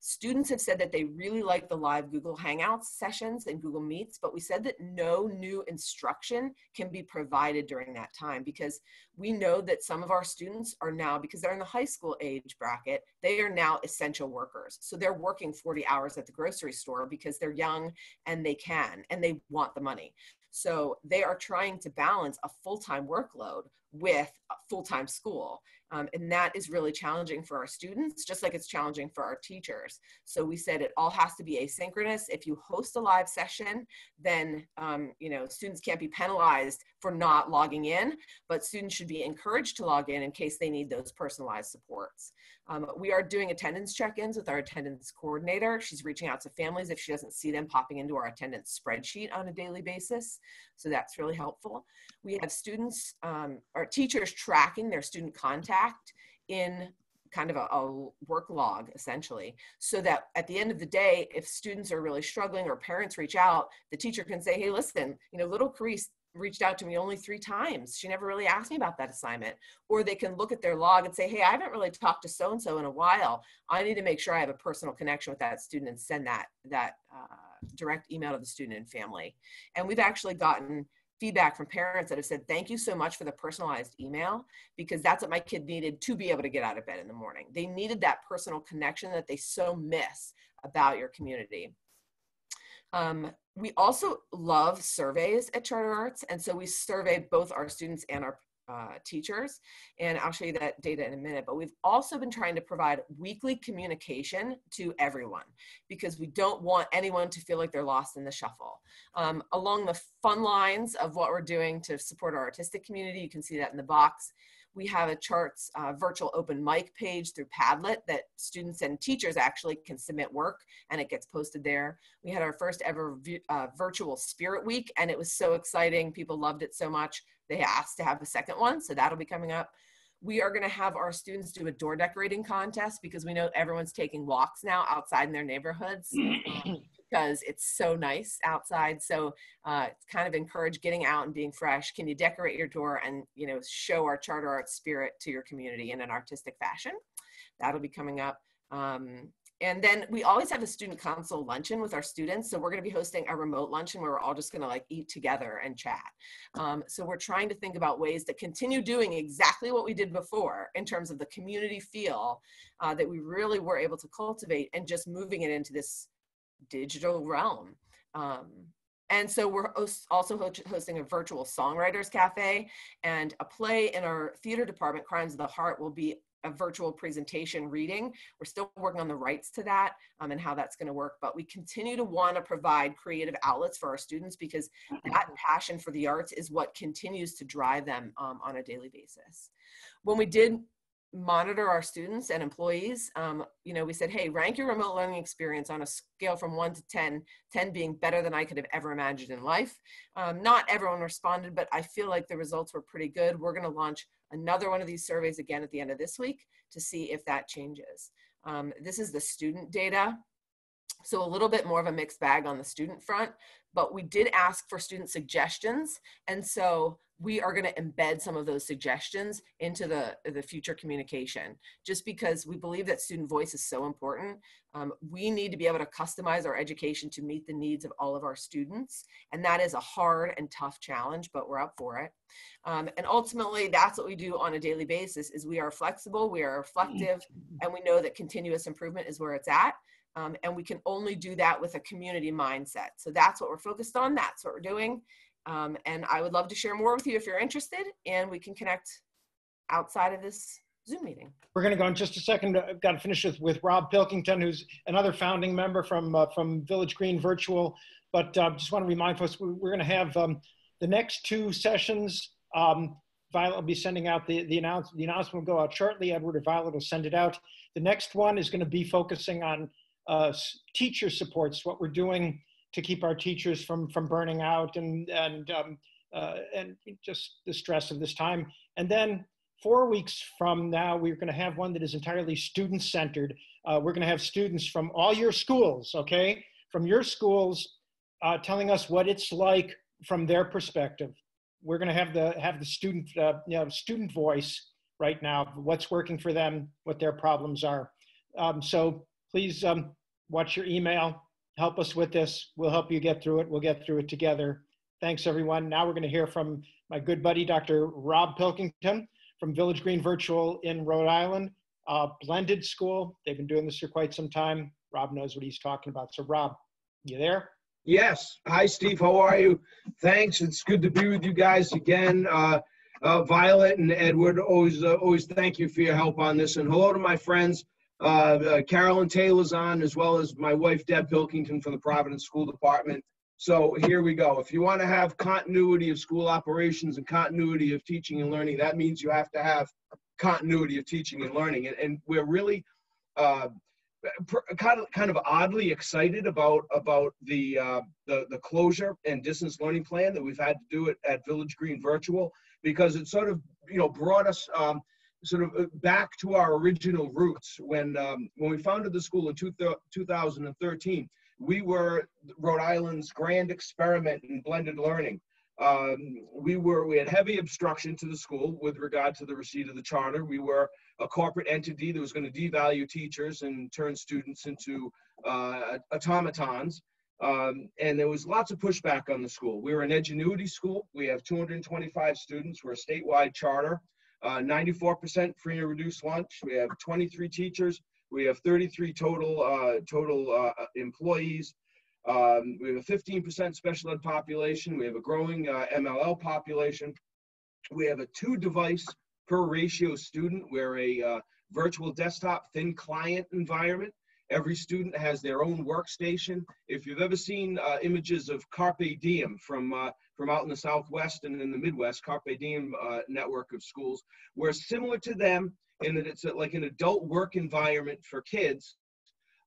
Students have said that they really like the live Google Hangouts sessions and Google Meets, but we said that no new instruction can be provided during that time, because we know that some of our students are now, because they're in the high school age bracket, they are now essential workers. So they're working 40 hours at the grocery store because they're young and they can, and they want the money. So they are trying to balance a full-time workload with a full-time school. And that is really challenging for our students, just like it's challenging for our teachers. So we said it all has to be asynchronous. If you host a live session, then students can't be penalized for not logging in, but students should be encouraged to log in case they need those personalized supports. We are doing attendance check-ins with our attendance coordinator. She's reaching out to families if she doesn't see them popping into our attendance spreadsheet on a daily basis. So that's really helpful. We have students, our teachers tracking their student contact in kind of a work log, essentially, so that at the end of the day, if students are really struggling or parents reach out, the teacher can say, hey, listen, you know, little Carice reached out to me only 3 times. She never really asked me about that assignment. Or they can look at their log and say, hey, I haven't really talked to so-and-so in a while. I need to make sure I have a personal connection with that student and send that direct email to the student and family. And we've actually gotten feedback from parents that have said, thank you so much for the personalized email, because that's what my kid needed to be able to get out of bed in the morning. They needed that personal connection that they so miss about your community. We also love surveys at Charter Arts. And so we survey both our students and our teachers. And I'll show you that data in a minute, but we've also been trying to provide weekly communication to everyone, because we don't want anyone to feel like they're lost in the shuffle. Along the fun lines of what we're doing to support our artistic community, you can see that in the box. We have a Charts virtual open mic page through Padlet that students and teachers actually can submit work, and it gets posted there. We had our first ever virtual Spirit Week, and it was so exciting. People loved it so much. They asked to have the second one, so that'll be coming up. We are going to have our students do a door decorating contest, because we know everyone's taking walks now outside in their neighborhoods because it's so nice outside. So it's kind of encourage getting out and being fresh. Can you decorate your door and, you know, show our Charter Arts spirit to your community in an artistic fashion? That'll be coming up. And then we always have a student council luncheon with our students. So we're going to be hosting a remote luncheon where we're all just going to like eat together and chat. So we're trying to think about ways to continue doing exactly what we did before in terms of the community feel that we really were able to cultivate, and just moving it into this digital realm. And so we're also hosting a virtual songwriters cafe, and a play in our theater department, Crimes of the Heart, will be a virtual presentation reading. We're still working on the rights to that and how that's going to work, but we continue to want to provide creative outlets for our students, because that passion for the arts is what continues to drive them on a daily basis. When we did monitor our students and employees, you know, we said, hey, rank your remote learning experience on a scale from 1 to 10, 10 being better than I could have ever imagined in life. Not everyone responded, but I feel like the results were pretty good. We're going to launch another one of these surveys again at the end of this week to see if that changes. This is the student data. So a little bit more of a mixed bag on the student front, but we did ask for student suggestions. And so we are going to embed some of those suggestions into the future communication, just because we believe that student voice is so important. We need to be able to customize our education to meet the needs of all of our students. And that is a hard and tough challenge, but we're up for it. And ultimately, that's what we do on a daily basis, is we are flexible, we are reflective, and we know that continuous improvement is where it's at. And we can only do that with a community mindset. So that's what we're focused on. That's what we're doing. And I would love to share more with you if you're interested, and we can connect outside of this Zoom meeting. We're going to go in just a second. I've got to finish with Rob Pilkington, who's another founding member from Village Green Virtual. But just want to remind folks, we're going to have the next 2 sessions. Violet will be sending out the announcement. The announcement will go out shortly. Edward or Violet will send it out. The next one is going to be focusing on teacher supports, what we're doing to keep our teachers from burning out and just the stress of this time. And then 4 weeks from now, we're going to have one that is entirely student-centered. We're going to have students from all your schools, okay? From your schools telling us what it's like from their perspective. We're going to have the student, student voice right now, what's working for them, what their problems are. So please watch your email. Help us with this. We'll help you get through it. We'll get through it together. Thanks, everyone. Now we're going to hear from my good buddy, Dr. Rob Pilkington from Village Green Virtual in Rhode Island, blended school. They've been doing this for quite some time. Rob knows what he's talking about. So Rob, you there? Yes. Hi, Steve. How are you? Thanks. It's good to be with you guys again. Violet and Edward, always thank you for your help on this. And hello to my friends. Carolyn Taylor's on, as well as my wife, Deb Pilkington from the Providence School Department. So here we go. If you want to have continuity of school operations and continuity of teaching and learning, that means you have to have continuity of teaching and learning. And we're really kind of oddly excited about the closure and distance learning plan that we've had to do at Village Green Virtual, because it sort of brought us sort of back to our original roots. When we founded the school in 2013, we were Rhode Island's grand experiment in blended learning. We had heavy obstruction to the school with regard to the receipt of the charter. We were a corporate entity that was going to devalue teachers and turn students into automatons. And there was lots of pushback on the school. We were an Edgenuity school. We have 225 students. We're a statewide charter, 94% free and reduced lunch. We have 23 teachers. We have 33 total employees. We have a 15% special ed population. We have a growing MLL population. We have a 2-device per ratio student. We're a virtual desktop thin client environment. Every student has their own workstation. If you've ever seen images of Carpe Diem from out in the Southwest and in the Midwest, Carpe Diem network of schools, we're similar to them in that it's like an adult work environment for kids,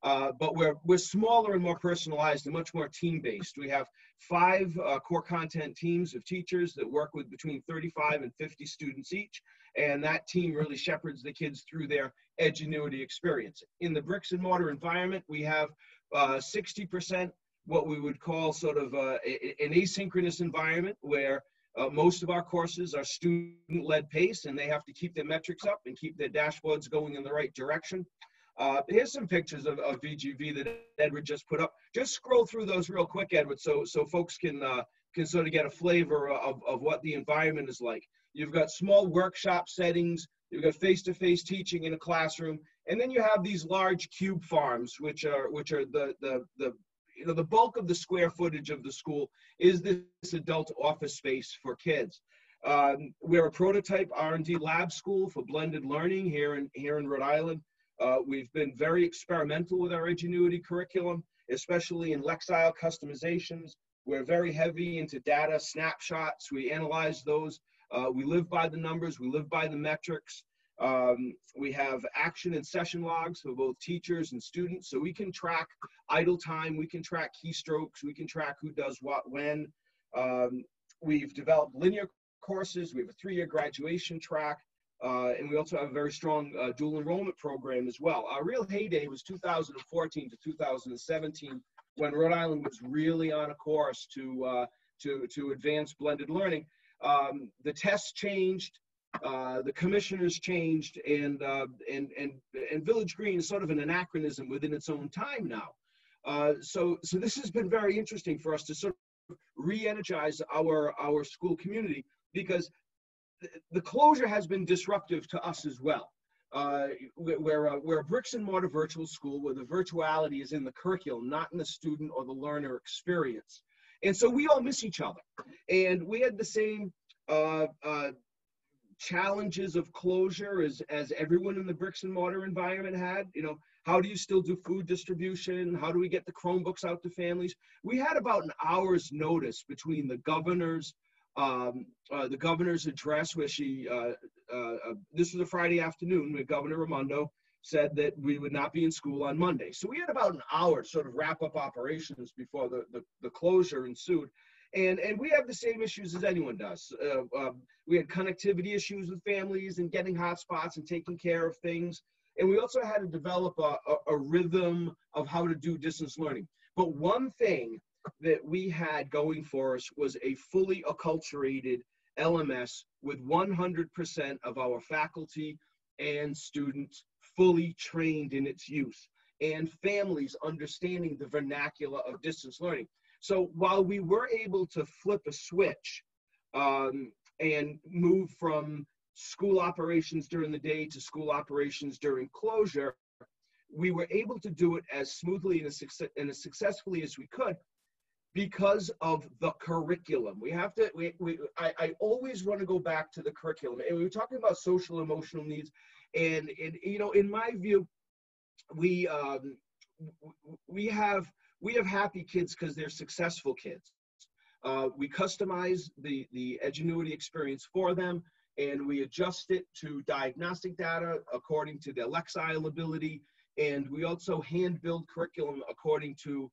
but we're smaller and more personalized and much more team-based. We have 5 core content teams of teachers that work with between 35 and 50 students each, and that team really shepherds the kids through their Edgenuity experience. In the bricks and mortar environment, we have 60% what we would call sort of an asynchronous environment where most of our courses are student-led pace, and they have to keep their metrics up and keep their dashboards going in the right direction. Here's some pictures of VGV that Edward just put up. Just scroll through those real quick, Edward, so folks can sort of get a flavor of what the environment is like. You've got small workshop settings. You've got face-to-face teaching in a classroom, and then you have these large cube farms, which are the bulk of the square footage of the school is this adult office space for kids. We're a prototype R&D lab school for blended learning here in Rhode Island. We've been very experimental with our Edgenuity curriculum, especially in Lexile customizations. We're very heavy into data snapshots. We analyze those. We live by the numbers. We live by the metrics. We have action and session logs for both teachers and students, so we can track idle time. We can track keystrokes. We can track who does what when. We've developed linear courses. We have a 3-year graduation track. And we also have a very strong dual enrollment program as well. Our real heyday was 2014 to 2017, when Rhode Island was really on a course to advance blended learning. The tests changed, the commissioners changed, and Village Green is sort of an anachronism within its own time now. So this has been very interesting for us to sort of re-energize our school community, because the closure has been disruptive to us as well. We're a bricks and mortar virtual school where the virtuality is in the curriculum, not in the student or the learner experience. And so we all miss each other. And we had the same challenges of closure as everyone in the bricks and mortar environment had. You know, how do you still do food distribution? How do we get the Chromebooks out to families? We had about an hour's notice between the governor's address, where she, this was a Friday afternoon, where Governor Raimondo said that we would not be in school on Monday. So we had about an hour to sort of wrap up operations before the closure ensued. And we have the same issues as anyone does. We had connectivity issues with families and getting hotspots and taking care of things. And we also had to develop a rhythm of how to do distance learning. But one thing that we had going for us was a fully acculturated LMS with 100% of our faculty and students fully trained in its use, and families understanding the vernacular of distance learning. So while we were able to flip a switch and move from school operations during the day to school operations during closure, we were able to do it as smoothly and as successfully as we could, because of the curriculum. I always want to go back to the curriculum. And we were talking about social emotional needs. And you know, in my view, we have happy kids because they're successful kids. We customize the Edgenuity experience for them, and we adjust it to diagnostic data according to their Lexile ability. And we also hand build curriculum according to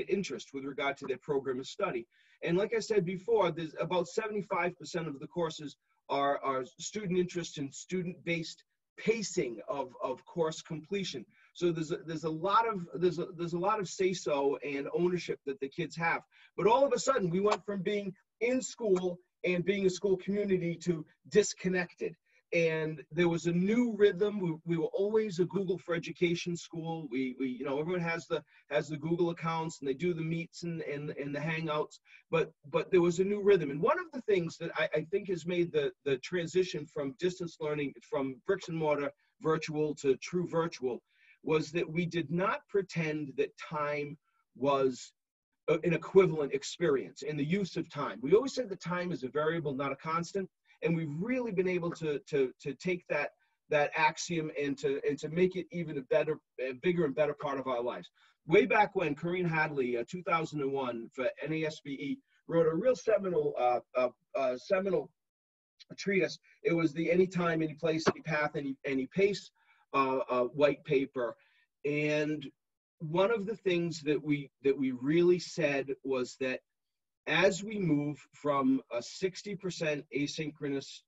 interest with regard to their program of study. And like I said before, there's about 75% of the courses our student interest and student-based pacing of course completion. So there's a lot of say-so and ownership that the kids have. But all of a sudden, we went from being in school and being a school community to disconnected. And there was a new rhythm. We were always a Google for Education school. We you know, everyone has the Google accounts and they do the meets and the hangouts. But there was a new rhythm. And one of the things that I think has made the transition from distance learning, from bricks and mortar virtual to true virtual, was that we did not pretend that time was an equivalent experience in the use of time. We always said that time is a variable, not a constant. And we've really been able to take that axiom and to make it even a bigger and better part of our lives. Way back when, Corinne Hadley, 2001 for NASBE, wrote a real seminal treatise. It was the Anytime, Any Place, Any Path, Any Pace white paper. And one of the things that we really said was that as we move from a 60% asynchronous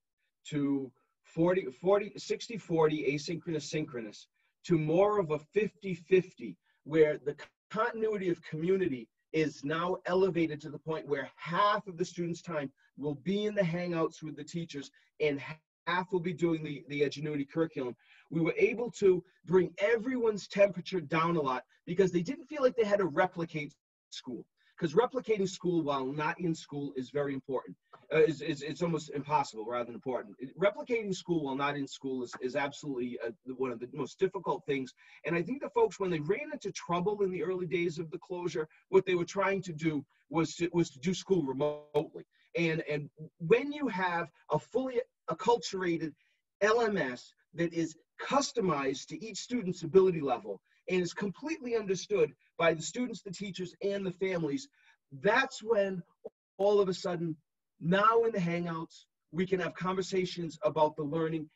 to 60-40 asynchronous synchronous to more of a 50-50, where the continuity of community is now elevated to the point where half of the students' time will be in the hangouts with the teachers and half will be doing the Edgenuity curriculum. We were able to bring everyone's temperature down a lot because they didn't feel like they had to replicate school. Because replicating school while not in school is very important. It's almost impossible rather than important. Replicating school while not in school is absolutely one of the most difficult things. And I think the folks, when they ran into trouble in the early days of the closure, what they were trying to do was to do school remotely. And when you have a fully acculturated LMS that is customized to each student's ability level and is completely understood by the students, the teachers, and the families, that's when all of a sudden, now in the Hangouts, we can have conversations about the learning,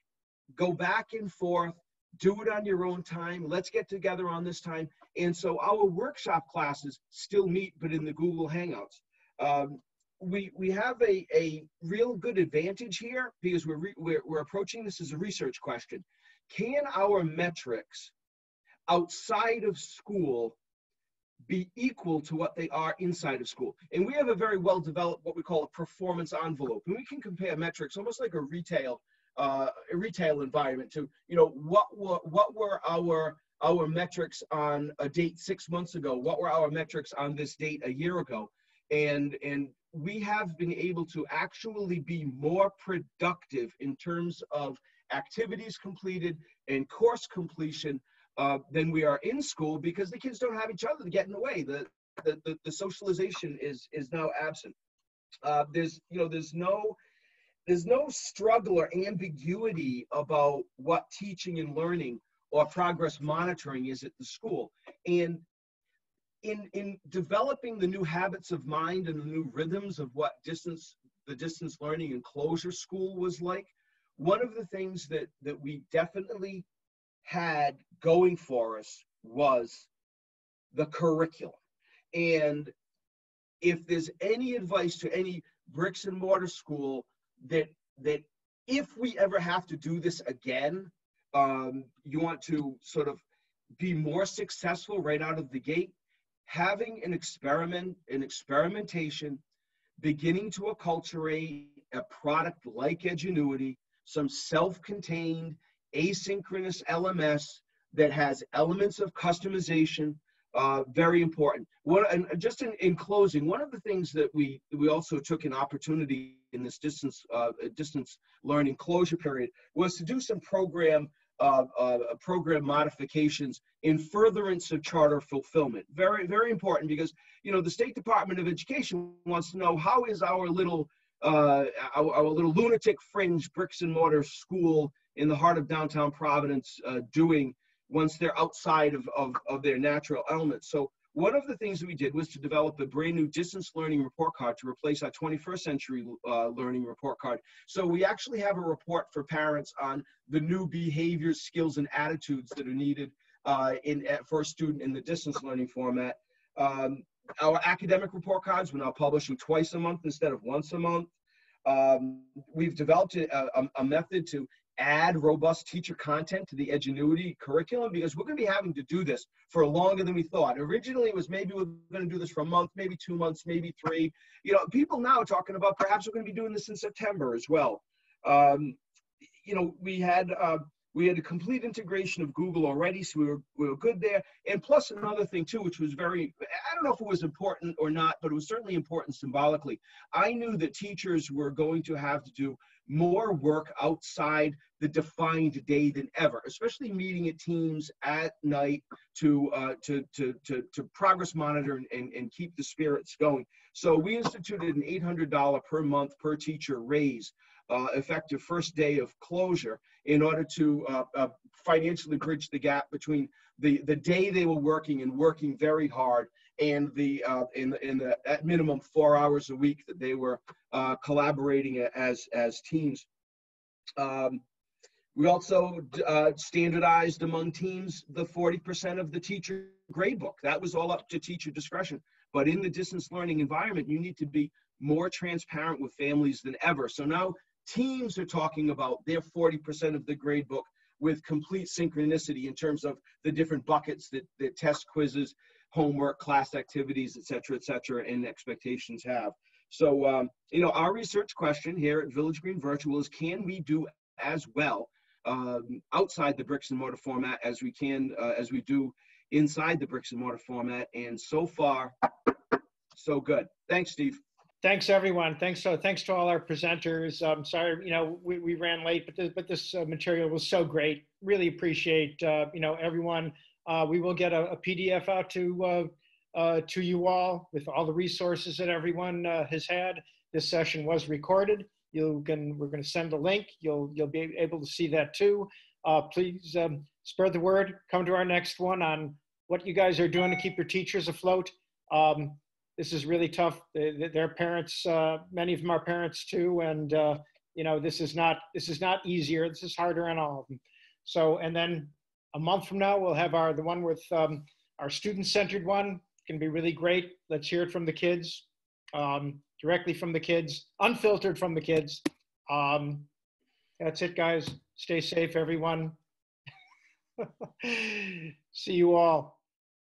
go back and forth, do it on your own time, let's get together on this time. And so our workshop classes still meet, but in the Google Hangouts. We have a real good advantage here because we're approaching this as a research question. Can our metrics outside of school be equal to what they are inside of school? And we have a very well developed what we call a performance envelope, and we can compare metrics almost like a retail environment to, you know, what were our metrics on a date 6 months ago, what were our metrics on this date a year ago, and we have been able to actually be more productive in terms of activities completed and course completion than we are in school, because the kids don't have each other to get in the way. The socialization is now absent. There's no struggle or ambiguity about what teaching and learning or progress monitoring is at the school. And in developing the new habits of mind and the new rhythms of what the distance learning and closure school was like, one of the things that we definitely had going for us was the curriculum. And if there's any advice to any bricks and mortar school, that if we ever have to do this again, you want to sort of be more successful right out of the gate, having an experimentation, beginning to acculturate a product like Edgenuity, some self-contained asynchronous LMS that has elements of customization, very important. And just in closing, one of the things that we also took an opportunity in this distance learning closure period was to do some program modifications in furtherance of charter fulfillment. Very, very important, because, you know, the State Department of Education wants to know, how is our little lunatic fringe bricks and mortar school in the heart of downtown Providence doing once they're outside of their natural elements. So one of the things we did was to develop a brand new distance learning report card to replace our 21st century learning report card. So we actually have a report for parents on the new behaviors, skills, and attitudes that are needed for a student in the distance learning format. Our academic report cards, we're now publishing twice a month instead of once a month. We've developed a method to add robust teacher content to the Edgenuity curriculum, because we're going to be having to do this for longer than we thought. Originally, it was maybe we're going to do this for a month, maybe 2 months, maybe 3. You know, people now are talking about perhaps we're going to be doing this in September as well. You know, we had a complete integration of Google already, so we were good there. And plus another thing too, which was very, I don't know if it was important or not, but it was certainly important symbolically. I knew that teachers were going to have to do more work outside the defined day than ever, especially meeting at teams at night to progress monitor and keep the spirits going. So we instituted an $800 per month per teacher raise, effective first day of closure, in order to financially bridge the gap between the day they were working and working very hard and the at minimum 4 hours a week that they were collaborating as teams. We also standardized among teams the 40% of the teacher gradebook. That was all up to teacher discretion. But in the distance learning environment, you need to be more transparent with families than ever. So now teams are talking about their 40% of the gradebook with complete synchronicity in terms of the different buckets that test, quizzes, homework, class activities, et cetera, and expectations have. So, you know, our research question here at Village Green Virtual is, can we do as well outside the bricks and mortar format as we can, as we do inside the bricks and mortar format? And so far, so good. Thanks, Steve. Thanks, everyone. Thanks to all our presenters. Sorry, you know, we ran late, but this material was so great. Really appreciate, you know, everyone. We will get a PDF out to you all with all the resources that everyone has had. This session was recorded. We're going to send a link. You'll be able to see that too. Please spread the word. Come to our next one on what you guys are doing to keep your teachers afloat. This is really tough. Their parents, many of them are parents too, and you know, this is not easier. This is harder on all of them. So, and then a month from now, we'll have the one with our student-centered one. It's going to be really great. Let's hear it from the kids, directly from the kids, unfiltered from the kids. That's it, guys. Stay safe, everyone. See you all.